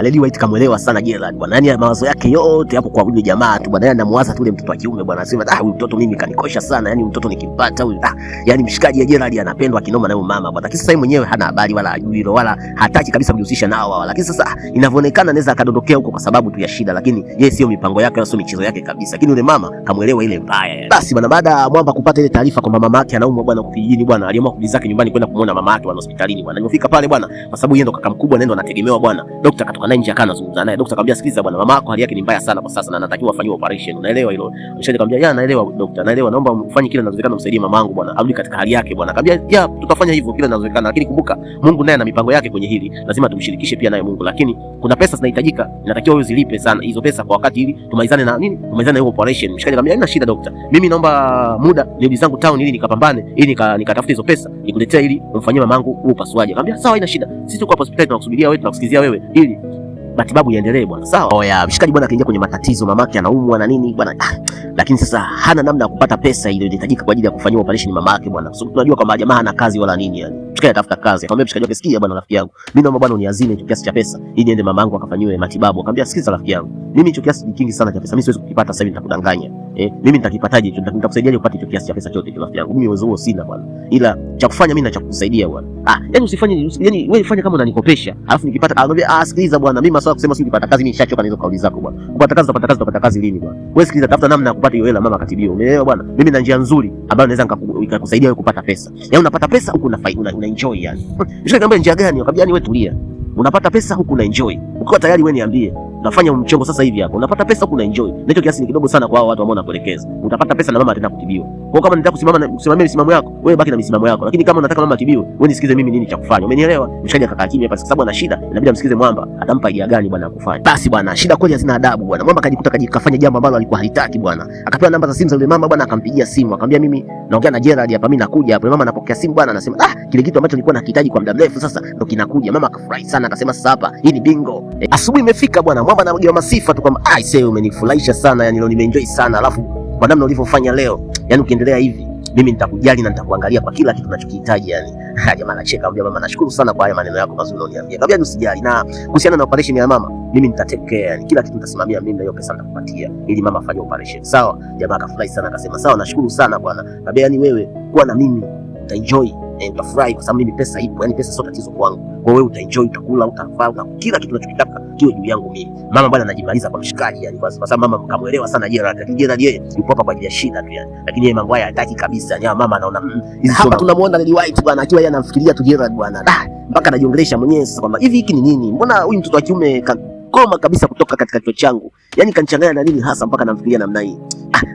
Lady White kamuelewa sana Gerald bwana. Yaani mawazo yake yote hapo kwa yule jamaa tu bwana. Yeye anamuwaza tu yule mtoto wa kiume bwana. Anasema huyu mtoto mimi kanikosha sana. Yaani mtoto nikimpata huyu yaani mshikaji ya Gerald anapendwa kinoma na huyo mama bwana. Lakini sasa yeye mwenyewe hana habari wala hajui hilo wala hataki kabisa kujihusisha nao wao. Lakini sasa inavyoonekana anaweza akadondokea huko kwa sababu tu ya shida, lakini yeye sio mipango yake wala sio michezo yake kabisa. Lakini yule mama kamuelewa ile mbaya yani. Basi bwana, baada ya Mwamba kupata ile taarifa kwamba mama yake anaumwa bwana kwa kijijini bwana, aliamua kurudi zake nyumbani kwenda kumuona mama yake hospitalini bwana. Alipofika pale bwana, kwa sababu yeye ndo kaka mkubwa na ndo anategemewa bwana, daktari katoka naye nje akazungumza naye. Daktari akamwambia, sikiliza bwana, mama yako hali yake ni mbaya sana kwa sasa na anatakiwa afanyiwe operation. Unaelewa hilo? Mshaji akamwambia, ya naelewa daktari, naelewa, naomba mfanye kile kinachowezekana msaidie mamangu bwana arudi katika hali yake bwana. Akamwambia, ya tutafanya hivyo kile kinachowezekana, lakini kumbuka Mungu naye ana mipango yake kwenye hili, lazima tumshirikishe pia naye Mungu. Lakini kuna pesa zinahitajika, inatakiwa wewe zilipe sana hizo pesa kwa wakati ili tumalizane na nini, tumalizane na hiyo operation. Mshikaji akamwambia, haina shida daktari, mimi naomba muda nirudi zangu town ili nikapambane ili nikatafute hizo pesa nikuletea ili umfanyie mamangu huo upasuaji. Akamwambia sawa, haina shida, sisi tuko hapa hospitali tunakusubiria wewe, tunakusikizia wewe ili matibabu yaendelee bwana. Sawa. Oya, mshikaji bwana akaingia kwenye matatizo, mamake anaumwa na nini bwana. Lakini sasa hana namna ya kupata pesa ile inahitajika kwa ajili ya kufanyia operation mamake bwana. So tunajua kwamba jamaa hana kazi wala nini yani. Mshikaji atafuta kazi. Akamwambia mshikaji wake, sikia bwana rafiki yangu, mimi naomba bwana uniazime kiasi cha pesa ili niende mamangu akafanyiwe matibabu. Akamwambia, sikiza rafiki yangu, mimi hicho kiasi ni kingi sana cha pesa, mimi siwezi kukipata sasa hivi, nitakudanganya. Mimi nitakipataje? Nitakusaidiaje upate hicho kiasi cha pesa chote rafiki yangu? Mimi uwezo huo sina bwana. Ila cha kufanya mimi na cha kukusaidia bwana. Yani usifanye, yani wewe fanya kama unanikopesha. Alafu nikipata anambia, sikiliza bwana, mimi maswala kusema sio nipata kazi, mimi nishachoka na hizo kauli zako bwana. Kupata kazi utapata kazi lini bwana? Wewe sikiliza, tafuta namna ya kupata hiyo hela mama katibiwa. Umeelewa bwana? Mimi na njia nzuri ambayo naweza nikakusaidia wewe kupata pesa. Yaani unapata pesa huku una enjoy yani. Nishakwambia njia gani? Akamwambia, yani wewe tulia. Unapata pesa huku una enjoy. Ukiwa tayari wewe niambie. Unafanya mchongo sasa hivi hapo. Unapata pesa huku una enjoy. Na hicho kiasi ni kidogo sana kwa hao watu ambao unakuelekeza. Utapata pesa na mama ataenda kutibiwa. Kwa kama nataka kusimamia misimamo yako, wewe baki na misimamo yako. Lakini kama unataka mama atibiwe, wewe nisikize mimi nini cha kufanya. Umenielewa? Mshikaji akakaa kimya hapa kwa sababu ana shida. Inabidi amsikize Mwamba, atampa idea gani bwana kufanya. Basi bwana, shida kweli hazina adabu bwana. Mwamba kafanya jambo ambalo alikuwa halitaki bwana. Akapewa namba za simu za yule mama bwana, akampigia simu. Akamwambia, mimi naongea na Gerald hapa, mimi nakuja hapo. Mama anapokea simu bwana, anasema kile kitu ambacho nilikuwa nakihitaji kwa muda mrefu sasa ndo kinakuja. Mama akafurahi sana, akasema sasa hapa hii ni bingo. Asubuhi imefika bwana, Mwamba anapiga masifa tu kwamba say umenifurahisha sana yani, leo nimeenjoy sana, alafu kwa namna ulivyofanya leo yani, ukiendelea hivi mimi nitakujali na nitakuangalia kwa kila kitu unachokihitaji yani. Jamaa anacheka, anambia mama, nashukuru sana kwa haya maneno yako mazuri ulioniambia. Kaambia usijali, na kuhusiana na operation ya mama mimi nitatake care yani, kila kitu nitasimamia mimi na hiyo pesa nitakupatia ili mama afanye operation. Sawa? Jamaa akafurahi sana akasema sawa, nashukuru sana bwana. Kaambia yani wewe kuwa na mimi utaenjoy utafurahi kwa sababu mimi pesa ipo, yani pesa sio tatizo kwangu. Kwa wewe utaenjoy, utakula, utavaa, kila kitu unachokitaka kiwe juu yangu mimi. Mama bwana anajimaliza kwa mshikaji yani, kwa sababu mama mkamuelewa sana Gerald. Lakini Gerald yeye yupo hapa kwa ajili ya shida tu yani. Lakini yeye mambo haya hataki kabisa. Yani mama anaona hizi hapa tunamuona Lady White bwana akiwa yeye anamfikiria tu Gerald bwana. Mpaka anajiongelesha mwenyewe sasa kwamba hivi hiki ni nini? Mbona huyu mtoto wa kiume koma kabisa kutoka katika kichwa changu. Yani kanichanganya na nini hasa mpaka namfikiria namna hii.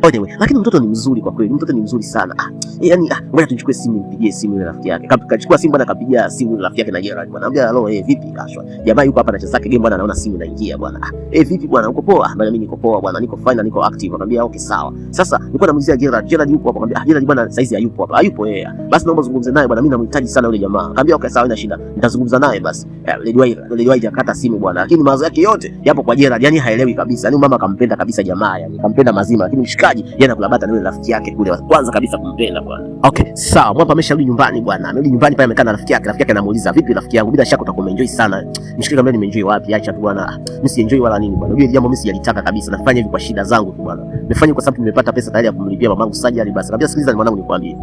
Anyway, lakini mtoto ni mzuri kwa kweli. Mtoto ni mzuri sana. Yani ngoja tuchukue simu nimpigie simu ile rafiki yake. Kachukua simu bwana, kapigia simu rafiki yake na Gerald bwana. Anambia hello, vipi Ashwa? Jamaa yuko hapa anacheza game bwana, anaona simu inaingia bwana. Vipi bwana, uko poa? Bwana mimi niko poa bwana, niko fine, niko active. Akamwambia okay sawa. Sasa nilikuwa namuulizia Gerald yupo hapa. Akamwambia Gerald bwana saizi hayupo hapa. Hayupo yeye. Basi naomba zungumze naye bwana, mimi namhitaji sana yule jamaa. Akamwambia okay sawa, ina shida. Nitazungumza naye basi. Lady White akata simu bwana. Lakini mawazo yake yote yapo kwa Gerald. Yani haelewi kabisa. Yani mama kampenda kabisa jamaa yani. Kampenda mazima. Lakini mshikaji yeye anakula bata na yule rafiki yake kule kwanza kabisa kumpenda bwana. Okay, sawa. Mwamba amesharudi nyumbani bwana. Amerudi nyumbani pale amekaa na rafiki yake. Rafiki yake anamuuliza, "Vipi rafiki yangu? Bila shaka utakuwa umeenjoy sana." Mshikaji kama nimeenjoy wapi? Acha tu bwana. Mimi si enjoy wala nini bwana. Unajua jambo mimi sijalitaka kabisa. Nafanya hivi kwa shida zangu tu bwana. Nimefanya kwa sababu nimepata pesa tayari ya kumlipia mamangu surgery basi. Kabisa sikiliza mwanangu nikwambie.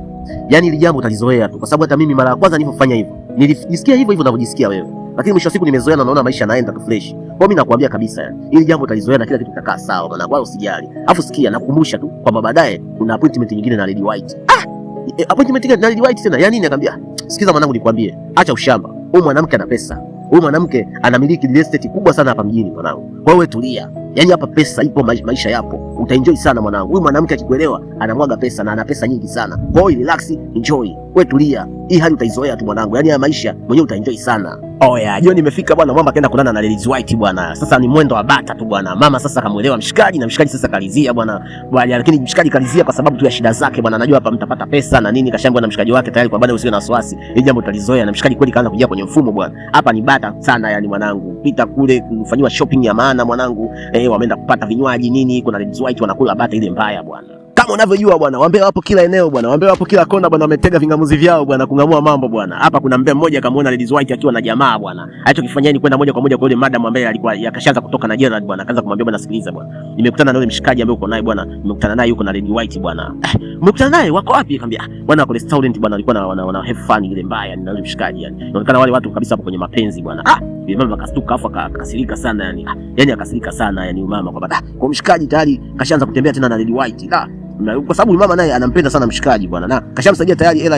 Yaani ile jambo utalizoea tu kwa sababu hata mimi mara ya kwanza nilipofanya hivyo, nilijisikia hivyo hivyo unavyojisikia wewe. Lakini mwisho wa siku nimezoea na naona maisha yanaenda tu fresh. Kwa mimi nakwambia kabisa yani, ili jambo utalizoea na kila kitu kitakaa sawa bwana, wala usijali. Alafu sikia, nakukumbusha tu kwamba baadaye kuna appointment nyingine na Lady White. Appointment nyingine na Lady White tena. Yani nakwambia, sikiza mwanangu nikwambie, acha ushamba. Huyu mwanamke ana pesa. Huyu mwanamke anamiliki real estate kubwa sana hapa mjini mwanangu. Kwa hiyo wewe tulia. Yaani hapa pesa ipo, maisha yapo. Utaenjoy sana mwanangu. Huyu mwanamke akikuelewa anamwaga pesa na ana pesa nyingi sana. Kwa hiyo relax, enjoy. Wewe tulia. Hii hali utaizoea tu mwanangu. Yaani ya maisha mwenyewe utaenjoy sana. Oh yeah, jioni imefika bwana, mama kaenda kulala na Lady White bwana. Sasa ni mwendo wa bata tu bwana. Mama sasa kamuelewa mshikaji na mshikaji sasa kalizia bwana. Lakini mshikaji kalizia kwa sababu tu ya shida zake bwana. Anajua hapa mtapata pesa na nini, kashaambia na mshikaji wake tayari kwa bwana, usiwe na wasiwasi. Hii jambo utalizoea na mshikaji kweli kaanza kujia kwenye mfumo bwana. Hapa ni bata sana yani mwanangu. Pita kule kufanywa shopping ya maana mwanangu. Wameenda kupata vinywaji nini, kuna Lady White wanakula bata ile mbaya bwana. Kama unavyojua bwana, wambea wapo kila eneo bwana, wambea wapo kila kona bwana, wametega vingamuzi vyao bwana kungamua mambo bwana. Hapa kuna mbea mmoja kamuona Lady White akiwa na jamaa bwana. Alichokifanya ni kwenda moja kwa moja kwa yule madam ambaye alikuwa yakashaanza kutoka na Gerald bwana. Akaanza kumwambia bwana, sikiliza bwana, nimekutana na yule mshikaji ambaye uko naye bwana, nimekutana naye yuko na Lady White bwana. Umekutana naye wako wapi? Akamwambia bwana, wako restaurant bwana, alikuwa wana have fun ile mbaya na yule mshikaji yani. Inaonekana wale watu kabisa hapo kwenye mapenzi bwana. Yule mama akastuka afu akakasirika sana yani. Yani akasirika sana yani mama kwamba kwa mshikaji tayari kashaanza kutembea tena na Lady White. Kwa sababu mama naye anampenda sana mshikaji bwana, na kashamsaidia tayari hela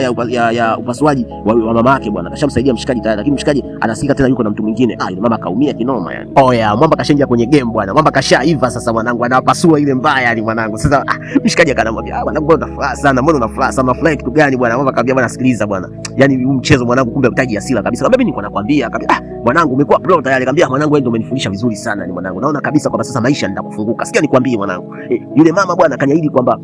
ya upasuaji wa mama yake bwana, kashamsaidia mshikaji tayari, lakini mshikaji anasika tena yuko na mtu mwingine. Yule mama kaumia kinoma yani. Oh yeah, mwamba kashaingia kwenye game bwana, mwamba kashaiva sasa mwanangu, anapasua ile mbaya yani mwanangu. Sasa mshikaji akanamwambia mwanangu, mbona unafuraha sana, mbona unafuraha sana, unafurahi kitu gani bwana? Mwamba akamwambia bwana, sikiliza bwana, yani huu mchezo mwanangu kumbe unahitaji hasira kabisa. Akamwambia mimi niko nakwambia, akamwambia mwanangu umekuwa pro tayari. Akamwambia mwanangu, wewe ndio umenifundisha vizuri sana ni mwanangu, naona kabisa kwamba sasa maisha nitakufunguka. Sikia nikwambie mwanangu, yule mama bwana kaniahidi kwamba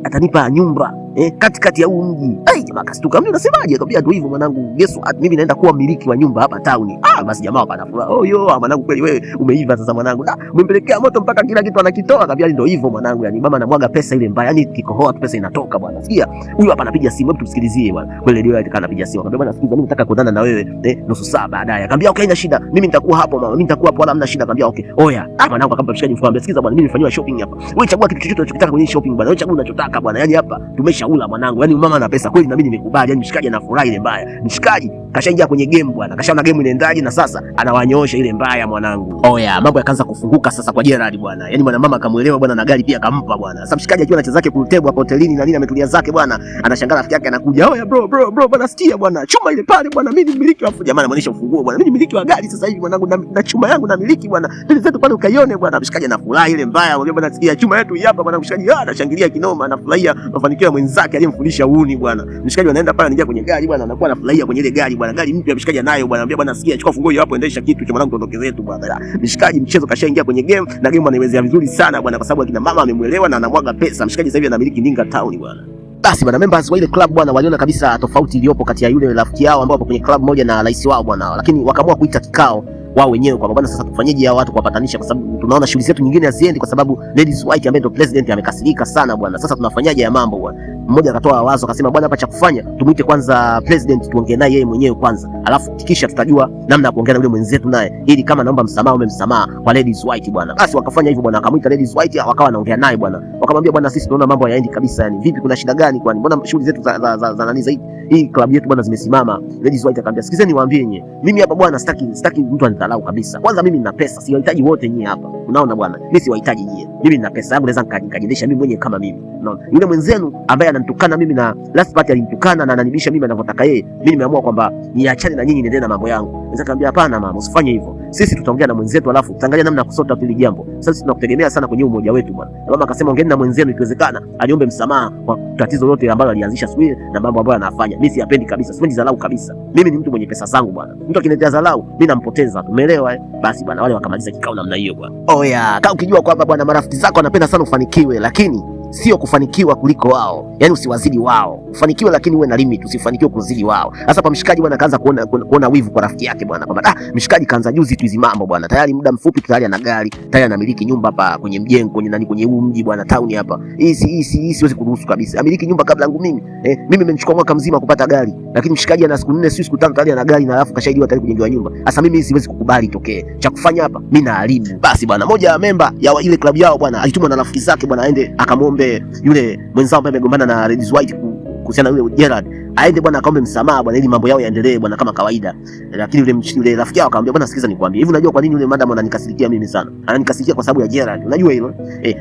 atanipa nyumba katikati ya huu mji. Jamaa kastuka, mimi unasemaje? Akamwambia ndio hivyo mwanangu, guess what, mimi naenda kuwa mmiliki wa nyumba hapa town. Basi jamaa hapa anafuraha. Mwanangu kweli wewe umeiva sasa mwanangu. Umempelekea moto mpaka kila kitu anakitoa. Akamwambia ndio hivyo mwanangu, yani mama anamwaga pesa ile mbaya, yani kikohoa tu pesa inatoka bwana. Sikia, huyu hapa anapiga simu, hebu tumsikilizie bwana. Kweli ndio yeye anapiga simu. Akamwambia bwana, sikiliza, mimi nataka kuonana na wewe nusu saa baadaye. Akamwambia okay, haina shida, mimi nitakuwa hapo mama, mimi nitakuwa hapo wala hamna shida. Akamwambia okay. Oya, mwanangu akampa mshikaji mfano, sikiliza bwana, mimi nimefanywa shopping hapa. Wewe chagua kitu chochote unachotaka kwenye shopping bwana. Wewe chagua unachotaka bwana. Yani hapa tumeshaula mwanangu. Yani mama ana pesa kweli na mimi nimekubali. Yani mshikaji anafurahi ile mbaya. Mshikaji kashaingia kwenye game bwana. Kashaona game inaendaje na sasa anawanyoosha ile mbaya mwanangu. Oya, mambo yakaanza kufunguka sasa kwa Gerald bwana. Yani mwana mama akamuelewa bwana na gari pia akampa bwana. Sasa mshikaji akiwa anacheza zake pool table hapo hotelini na nini ametulia zake bwana. Anashangaa rafiki yake anakuja. Oya bro bwana, sikia bwana. Chuma ile pale bwana, mimi ni mmiliki wa jamaa anaonyesha ufunguo bwana. Mimi ni mmiliki wa gari sasa hivi mwanangu na chuma yangu na miliki bwana. Twende zetu pale ukaione bwana. Mshikaji anafurahi ile mbaya. Anamwambia bwana, sikia chuma yetu hapa bwana. Mshikaji anashangilia kinoma, anafurahia mafanikio ya mwenzake aliyemfundisha uuni bwana. Mshikaji anaenda pale anaingia kwenye gari bwana, anakuwa anafurahia kwenye ile gari bwana. Gari mpya mshikaji anayo bwana. Anambia bwana, sikia chukua funguo hapo, endesha kitu cha mwanangu tuondoke zetu bwana. Mshikaji mchezo kashaingia kwenye game na game anaiwezea vizuri sana bwana, kwa sababu akina mama amemuelewa na anamwaga pesa. Mshikaji sasa hivi anamiliki Ninga Town bwana. Basi bwana, members wa ile club bwana waliona kabisa tofauti iliyopo kati ya yule rafiki yao ambao wapo kwenye club moja na rais wao bwana, lakini wakaamua kuita kikao wao wenyewe kwa bwana, sasa tufanyeje hao watu kuwapatanisha, kwa sababu tunaona shughuli zetu nyingine haziendi kwa sababu Lady White ambaye ndio president amekasirika sana bwana. Sasa tunafanyaje ya mambo bwana? Mmoja akatoa wazo akasema, bwana, hapa cha kufanya tumuite kwanza president tuongee naye yeye mwenyewe kwanza, alafu kisha tutajua namna ya kuongea na yule mwenzetu naye, ili kama naomba msamaha umemsamaha kwa Lady White bwana. Basi wakafanya hivyo bwana, akamuita Lady White wakawa wanaongea naye bwana, wakamwambia bwana, sisi tunaona mambo hayaendi kabisa, yani vipi, kuna shida gani? Kwani mbona shughuli zetu za nani zaidi hii club yetu bwana zimesimama? Lady White akamwambia, sikizeni niwaambie nyie, mimi hapa bwana sitaki mtu anidharau kabisa. Kwanza mimi nina pesa, siwahitaji wote nyie hapa, unaona bwana, mimi siwahitaji nyie, mimi nina pesa yangu naweza nikajiendesha mimi mwenyewe kama mimi, unaona. Yule mwenzenu ambaye ananitukana mimi na last party alinitukana na ananibisha mimi anavyotaka yeye, mimi nimeamua kwamba niachane na nyinyi niendelee na mambo yangu. Naweza kumwambia hapana mama, usifanye hivyo, sisi tutaongea na mwenzetu alafu tutaangalia namna ya kusota hili jambo. Sasa sisi tunakutegemea sana kwenye umoja wetu bwana. Na mama akasema ongeeni na mwenzenu, ikiwezekana aliombe msamaha kwa tatizo lote ambalo alianzisha siku ile na mambo ambayo anafanya. Mimi siyapendi kabisa, sipendi dharau kabisa. Mimi ni mtu mwenye pesa zangu bwana. Mtu akiniletea dharau, mimi nampoteza. Umeelewa? Basi bwana, wale wakamaliza kikao namna hiyo bwana. Oya, kama ukijua kwamba bwana marafiki zako wanapenda sana ufanikiwe, lakini sio kufanikiwa kuliko wao. Yani usiwazidi wao. Ufanikiwe lakini uwe na limit, usifanikiwe kuzidi wao. Sasa kwa mshikaji bwana kaanza kuona wivu kwa rafiki yake bwana, kwamba mshikaji kaanza juzi tu hizi mambo bwana. Tayari muda mfupi tayari ana gari, tayari anamiliki nyumba hapa kwenye mjengo, kwenye huu mji bwana, town hapa. Hii siwezi kuruhusu kabisa. Amiliki nyumba kabla yangu mimi. Mimi nimechukua mwaka mzima kupata gari, lakini mshikaji ana siku 4 siku 5 tayari ana gari na alafu kashaidiwa tayari kujengewa nyumba. Sasa mimi siwezi kukubali itokee. Cha kufanya hapa mimi naharibu. Basi bwana, moja ya memba ya ile klabu yao bwana alitumwa na rafiki zake bwana aende akamwombe yule mwenzao ambaye amegombana na Ladies White kuhusiana na yule Gerald, aende bwana akaombe msamaha bwana ili mambo yao yaendelee bwana kama kawaida. Lakini yule rafiki yao akamwambia bwana, sikiza nikwambie, hivi unajua kwa nini yule madam ananikasirikia mimi sana? Ananikasirikia kwa sababu ya Gerald. Unajua hilo?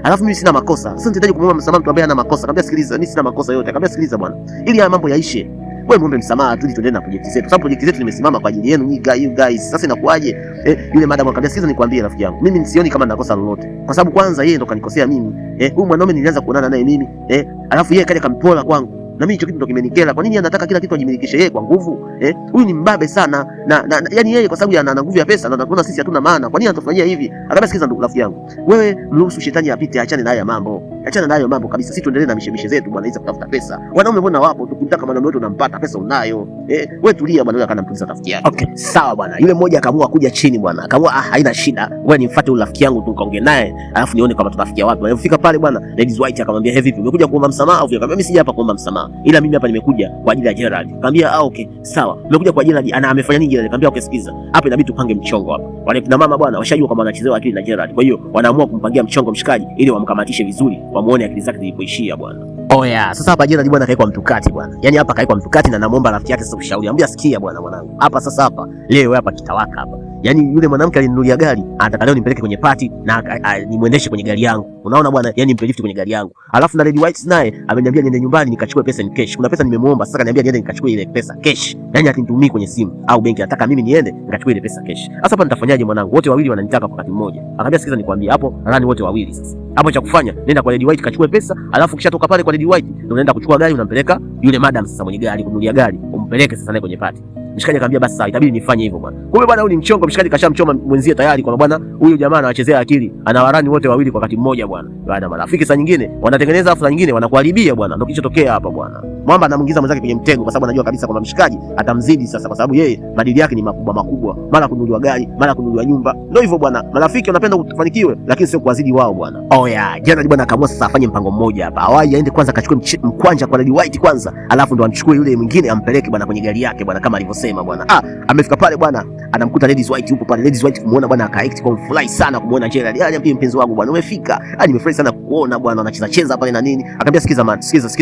Alafu mimi sina makosa. Sasa nitahitaji kumwomba msamaha mtu ambaye ana makosa. Akamwambia sikiliza, mimi sina makosa yote. Akamwambia sikiliza bwana, ili haya mambo yaishe, wewe muombe msamaha tu, tuendelee na project zetu. Sababu project zetu nimesimama kwa ajili yenu you guys. Sasa inakuaje? Yule madam akamwambia sikiliza nikwambie rafiki yangu, mimi sioni kama nakosa lolote. Kwa sababu kwanza yeye ndo kanikosea mimi. Huyu mwanaume nilianza kuonana naye mimi. Alafu yeye kaja kampola kwangu. Na mimi hicho kitu ndo kimenikera. Kwa nini anataka kila kitu ajimilikishe yeye kwa nguvu? Huyu ni mbabe sana. Na yani yeye kwa sababu ana nguvu ya pesa na anaona sisi hatuna maana. Kwa nini anatufanyia hivi? Akamwambia sikiza ndugu rafiki yangu, wewe mruhusu shetani apite, achane na haya mambo. Achana na hayo mambo kabisa. Sisi tuendelee na mishemishe zetu bwana, hizo kutafuta pesa. Wanaume mbona wapo? Tukitaka mwanaume wetu unampata, pesa unayo. Wewe tulia bwana, wewe akanamtuliza rafiki yake. Okay, sawa bwana. Yule mmoja akaamua kuja chini bwana. Akaamua haina shida. Wewe nimfuate yule rafiki yangu tu kaongee naye, alafu nione kama tutafikia wapi. Alifika pale bwana, Ladies White akamwambia, "Hey vipi? Umekuja kuomba msamaha?" Akamwambia, "Mimi sija hapa kuomba msamaha. Ila mimi hapa nimekuja kwa ajili ya Gerald." Akamwambia, okay, sawa. Umekuja kwa Gerald, amefanya nini Gerald? Akamwambia, "Okay, sikiza. Hapa inabidi tupange mchongo hapa." Wale kina mama bwana washajua kama wanachezewa akili na Gerald. Kwa hiyo wanaamua kumpangia mchongo mshikaji ili wamkamatishe vizuri, wamuone akili zake zilipoishia bwana. Oh yeah, sasa hapa Gerald bwana kaikwa mtukati bwana. Yaani hapa kaikwa mtukati na namuomba rafiki yake sasa ushauri. Anambia sikia bwana mwanangu. Hapa sasa hapa leo hapa kitawaka hapa. Yaani yule mwanamke alinunulia gari, anataka leo nimpeleke kwenye party na nimuendeshe kwenye gari yangu. Unaona bwana, yani nimpeleke kwenye gari yangu. Alafu na Lady White naye ameniambia niende nyumbani nikachukue pesa in cash. Kuna pesa nimemuomba, sasa kaniambia niende nikachukue ile pesa cash. Yaani atinitumii kwenye simu au benki, anataka mimi niende nikachukue ile pesa cash. Sasa hapa nitafanyaje mwanangu? Wote wawili wananitaka kwa wakati mmoja. Akamwambia sikiza nikwambie, hapo nadhani wote wawili sasa. Hapo cha kufanya, nenda kwa Lady White kachukue pesa, alafu kisha toka pale kwa Lady White ndio unaenda kuchukua gari unampeleka yule madam sasa mwenye gari kununulia gari, umpeleke sasa naye kwenye party. Mshikaji akamwambia basi sawa, itabidi nifanye hivyo bwana. Kumbe bwana huyu ni mchongo, mshikaji kashamchoma mwenzie tayari kwa bwana huyu jamaa anawachezea akili, anawarani wote wawili kwa wakati mmoja bwana. Baada marafiki saa nyingine wanatengeneza afu saa nyingine wanakuharibia bwana. Ndio kilichotokea hapa bwana. Mwamba anamuingiza mwenzake kwenye mtego kwa sababu anajua kabisa kwamba mshikaji atamzidi sasa, kwa sababu yeye madili yake ni makubwa, mara kununuliwa gari, mara kununuliwa nyumba. Ndio hivyo bwana. Marafiki wanapenda kufanikiwe lakini sio kuwazidi wao bwana. Oh yeah, jana bwana akaamua sasa afanye mpango mmoja hapa. Awai aende kwanza akachukue mkwanja kwa Lady White kwanza, alafu ndo amchukue yule mwingine ampeleke bwana kwenye gari yake bwana kama alivyosema bwana. Amefika pale bwana, anamkuta Ladies White yupo pale. Ladies White kumuona bwana akaakti kwa furahi sana kumuona Gerald. Niambie mpenzi wangu bwana, umefika. Nimefurahi sana kukuona bwana, unacheza cheza pale na nini. Akamwambia sikiza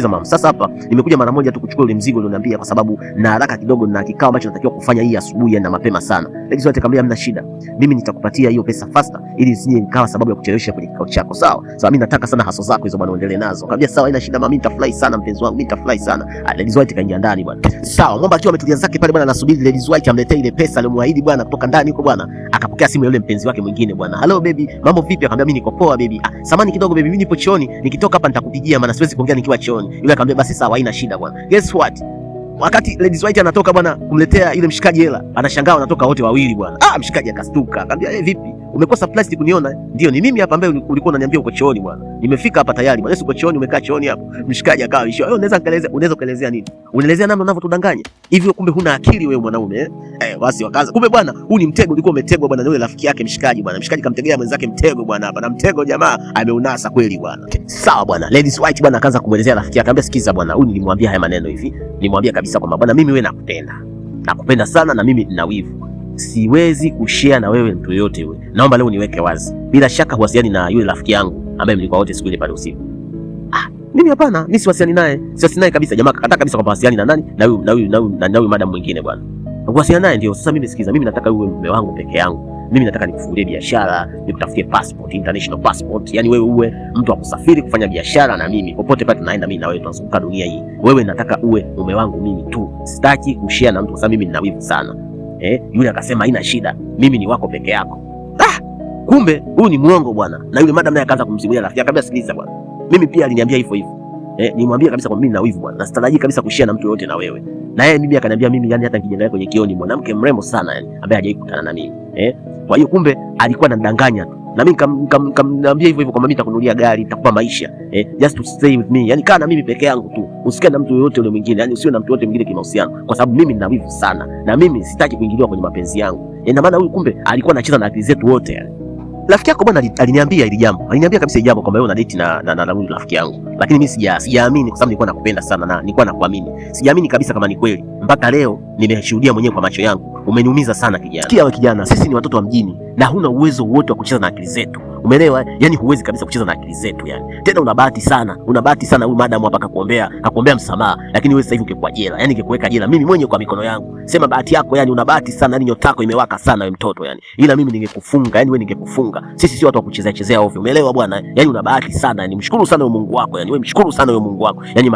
mama. Sasa hapa nimekuja mara moja tu kuchukua ile mzigo ulioniambia kwa sababu na haraka kidogo na kikao ambacho natakiwa kufanya hii asubuhi na mapema sana. Ladies White akamwambia hamna shida. Mimi nitakupatia hiyo pesa faster ili isije ikawa sababu ya kuchelewesha kwenye kikao chako. Sawa? Sawa, mimi nataka sana haso zako hizo bwana uendelee nazo. Akamwambia sawa, haina shida mama, mimi nitafurahi sana mpenzi wangu, mimi nitafurahi sana. Ladies White kaingia ndani bwana. Sawa, Mwamba akiwa ametulia zake pale bwana anasubiri Ladies White amletee ile pesa aliyomwahidi bwana kutoka ndani huko bwana. Akapokea simu ya yule mpenzi wake mwingine bwana. Hello baby, mambo vipi? Akamwambia mimi niko poa baby. Samani kidogo baby, mimi nipo chooni. Nikitoka hapa nitakupigia maana siwezi kuongea nikiwa chooni. Yule akamwambia basi sawa, haina shida bwana. Guess what? Wakati Ladies White anatoka bwana kumletea ile mshikaji hela, anashangaa wanatoka wote wawili bwana. Mshikaji akastuka. Akamwambia vipi? Umekosa plastic kuniona? Ndio, ni mimi hapa ambaye ulikuwa unaniambia uko chooni bwana. Nimefika hapa tayari bwana. Sisi uko chooni, umekaa chooni hapo. Mshikaji akawa hisho. Unaweza kuelezea nini? Unaelezea namna unavyotudanganya. Hivyo kumbe huna akili wewe mwanaume basi wakaanza. Kumbe bwana, huu ni mtego ulikuwa umetegwa bwana na yule rafiki yake mshikaji bwana. Mshikaji kamtegea mwenzake mtego bwana hapa. Na mtego jamaa ameunasa kweli bwana. Sawa bwana. Ladies White bwana akaanza kumuelezea rafiki yake. Akamwambia sikiza bwana, huyu nilimwambia haya maneno hivi. Nilimwambia kabisa kwamba bwana mimi wewe nakupenda. Nakupenda sana na mimi nina wivu. Siwezi kushare na wewe mtu yote yule. Naomba leo niweke wazi. Bila shaka huwasiliani na yule rafiki yangu ambaye mlikuwa wote siku ile pale usiku. Mimi hapana, mimi siwasiliani naye. Siwasiliani naye kabisa. Jamaa akakataa kabisa kwamba wasiliani na nani? Na huyu madam mwingine bwana. Kuwasiliana naye ndio. Sasa mimi sikiza, mimi nataka uwe mume wangu peke yangu. Mimi nataka nikufungulie biashara, nikutafutie passport, international passport. Yaani wewe uwe mtu wa kusafiri kufanya biashara na mimi. Popote pale tunaenda mimi na wewe tunazunguka dunia hii. Wewe nataka uwe mume wangu mimi tu. Sitaki kushare na mtu kwa sababu mimi nina wivu sana. Yule akasema haina shida, mimi ni wako peke yako. Kumbe huyu ni muongo bwana. Na yule madam naye akaanza kumsimulia rafiki. Akamwambia sikiliza bwana, mimi pia aliniambia hivyo hivyo. Nimwambia kabisa kwamba mimi nina wivu bwana. Na sitarajii kabisa kushare na mtu yote na wewe. Na yeye mimi akaniambia mimi yani hata nikijiangalia kwenye kioni mwanamke mrembo sana yani ambaye hajawahi kukutana na mimi. Kwa hiyo kumbe alikuwa anadanganya tu. na mimi nikamwambia hivyo hivyo kwamba mimi nitakununulia gari, nitakupa maisha just to stay with me, yani kaa na mimi peke yangu tu, usikae na mtu yoyote yule mwingine, yani usiwe na mtu yote mwingine kimahusiano, kwa sababu mimi nina wivu sana na mimi sitaki kuingiliwa kwenye mapenzi yangu. Ina maana huyu kumbe alikuwa anacheza na akili zetu wote yani. Rafiki yako bwana aliniambia hili jambo. Aliniambia kabisa hili jambo kwamba wewe una date na huyu rafiki yangu. Lakini mimi sijaamini kwa sababu nilikuwa nakupenda sana na nilikuwa nakuamini. Sijaamini kabisa kama ni kweli. Mpaka leo nimeshuhudia mwenyewe kwa macho yangu. Umeniumiza sana kijana. Sikia wewe kijana, sisi ni watoto wa mjini na huna uwezo wote wa kucheza na akili zetu. Umeelewa? Yani huwezi kabisa kucheza na akili zetu yani. Tena una bahati sana huyu madam hapa kakuombea msamaha, lakini wewe sasa hivi ungekuwa jela. Yani ingekuweka jela mimi mwenyewe kwa mikono yangu. Sema bahati yako yani, una bahati sana yani, nyota yako imewaka sana wewe mtoto yani. Ila mimi ningekufunga yani, wewe ningekufunga. Sisi sio watu wa kuchezea ovyo. Umeelewa bwana? Yani una bahati sana yani, mshukuru sana wewe Mungu wako yani. Wewe mshukuru sana wewe Mungu wako. Yani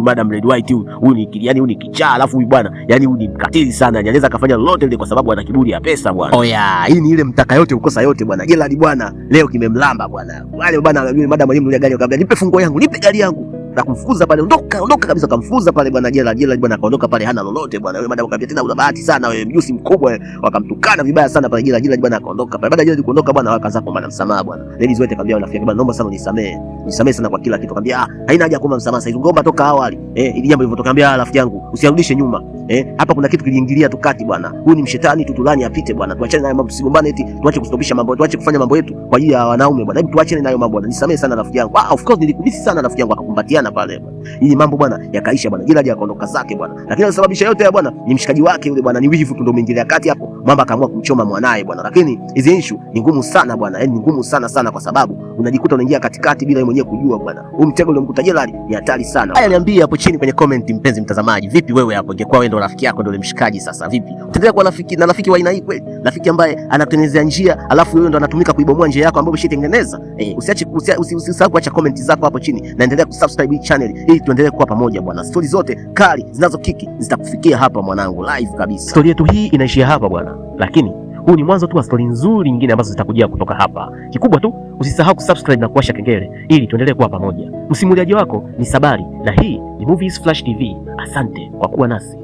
madam Red White huyu ni kichaa, alafu huyu bwana yani huyu ni mkatili sana. Yani anaweza kufanya lolote ile kwa sababu ana kiburi ya pesa bwana. Oya, hii ni ile mtaka yote ukosa yote bwana. Gerald bwana leo kimemlamba bwana. Wale bwana yule madam alimnunulia gari akamwambia nipe funguo yangu, nipe gari yangu. Na kumfukuza pale, ondoka kabisa, kamfukuza pale bwana Gerald bwana akaondoka pale, hana lolote bwana. Yule madam akamwambia tena una bahati sana wewe, mjusi mkubwa, wakamtukana vibaya sana pale Gerald bwana akaondoka pale. Baada ya Gerald kuondoka bwana akaanza kuomba msamaha bwana. Ladies wote akamwambia rafiki bwana, naomba sana nisamee sana kwa kila kitu. Akamwambia haina haja kuomba msamaha sasa, ungeomba toka awali. Ili jambo lilivyotoka, akamwambia rafiki yangu usirudishe nyuma. Hapa kuna kitu kiliingilia tu kati bwana. Huyu ni mshetani, tutulani apite bwana. Tuachane na mambo, tusigombane eti tuache kustopisha mambo, tuache kufanya mambo yetu kwa ajili ya wanaume bwana. Hebu tuachane na hayo mambo bwana. Nisamee sana rafiki yangu. Of course nilikumisi sana rafiki yangu, akakumbatiana pale bwana. Hili mambo bwana yakaisha bwana. Gerald akaondoka zake bwana. Lakini alisababisha yote ya bwana ni mshikaji wake yule bwana, ni wivu tu ndio umeingilia kati hapo. Mamba akaamua kumchoma mwanae bwana. Lakini hizi issue ni ngumu sana bwana. Yaani ni ngumu sana kwa sababu unajikuta unaingia katikati bila wewe mwenyewe kujua bwana. Huu mtego uliomkuta Gerald ni hatari sana. Haya, niambie hapo chini kwenye comment mpenzi mtazamaji, vipi wewe hapo ingekuwa wewe ndo rafiki yako ndo mshikaji sasa, vipi? Utaendelea kuwa rafiki wa aina hii kweli? Rafiki ambaye anakutengenezea njia alafu wewe ndo anatumika kuibomoa njia yako ambayo umeshaitengeneza? Usisahau kuacha comment zako hapo chini na endelea kusubscribe hii channel ili tuendelee kuwa pamoja bwana. Stori zote kali zinazokiki zitakufikia hapa mwanangu, live kabisa. Stori yetu hii inaishia hapa bwana. Lakini huu ni mwanzo tu wa stori nzuri nyingine ambazo zitakujia kutoka hapa. Kikubwa tu usisahau kusubscribe na kuwasha kengele ili tuendelee kuwa pamoja. Msimuliaji wako ni Sabari na hii ni Movies Flash TV. Asante kwa kuwa nasi.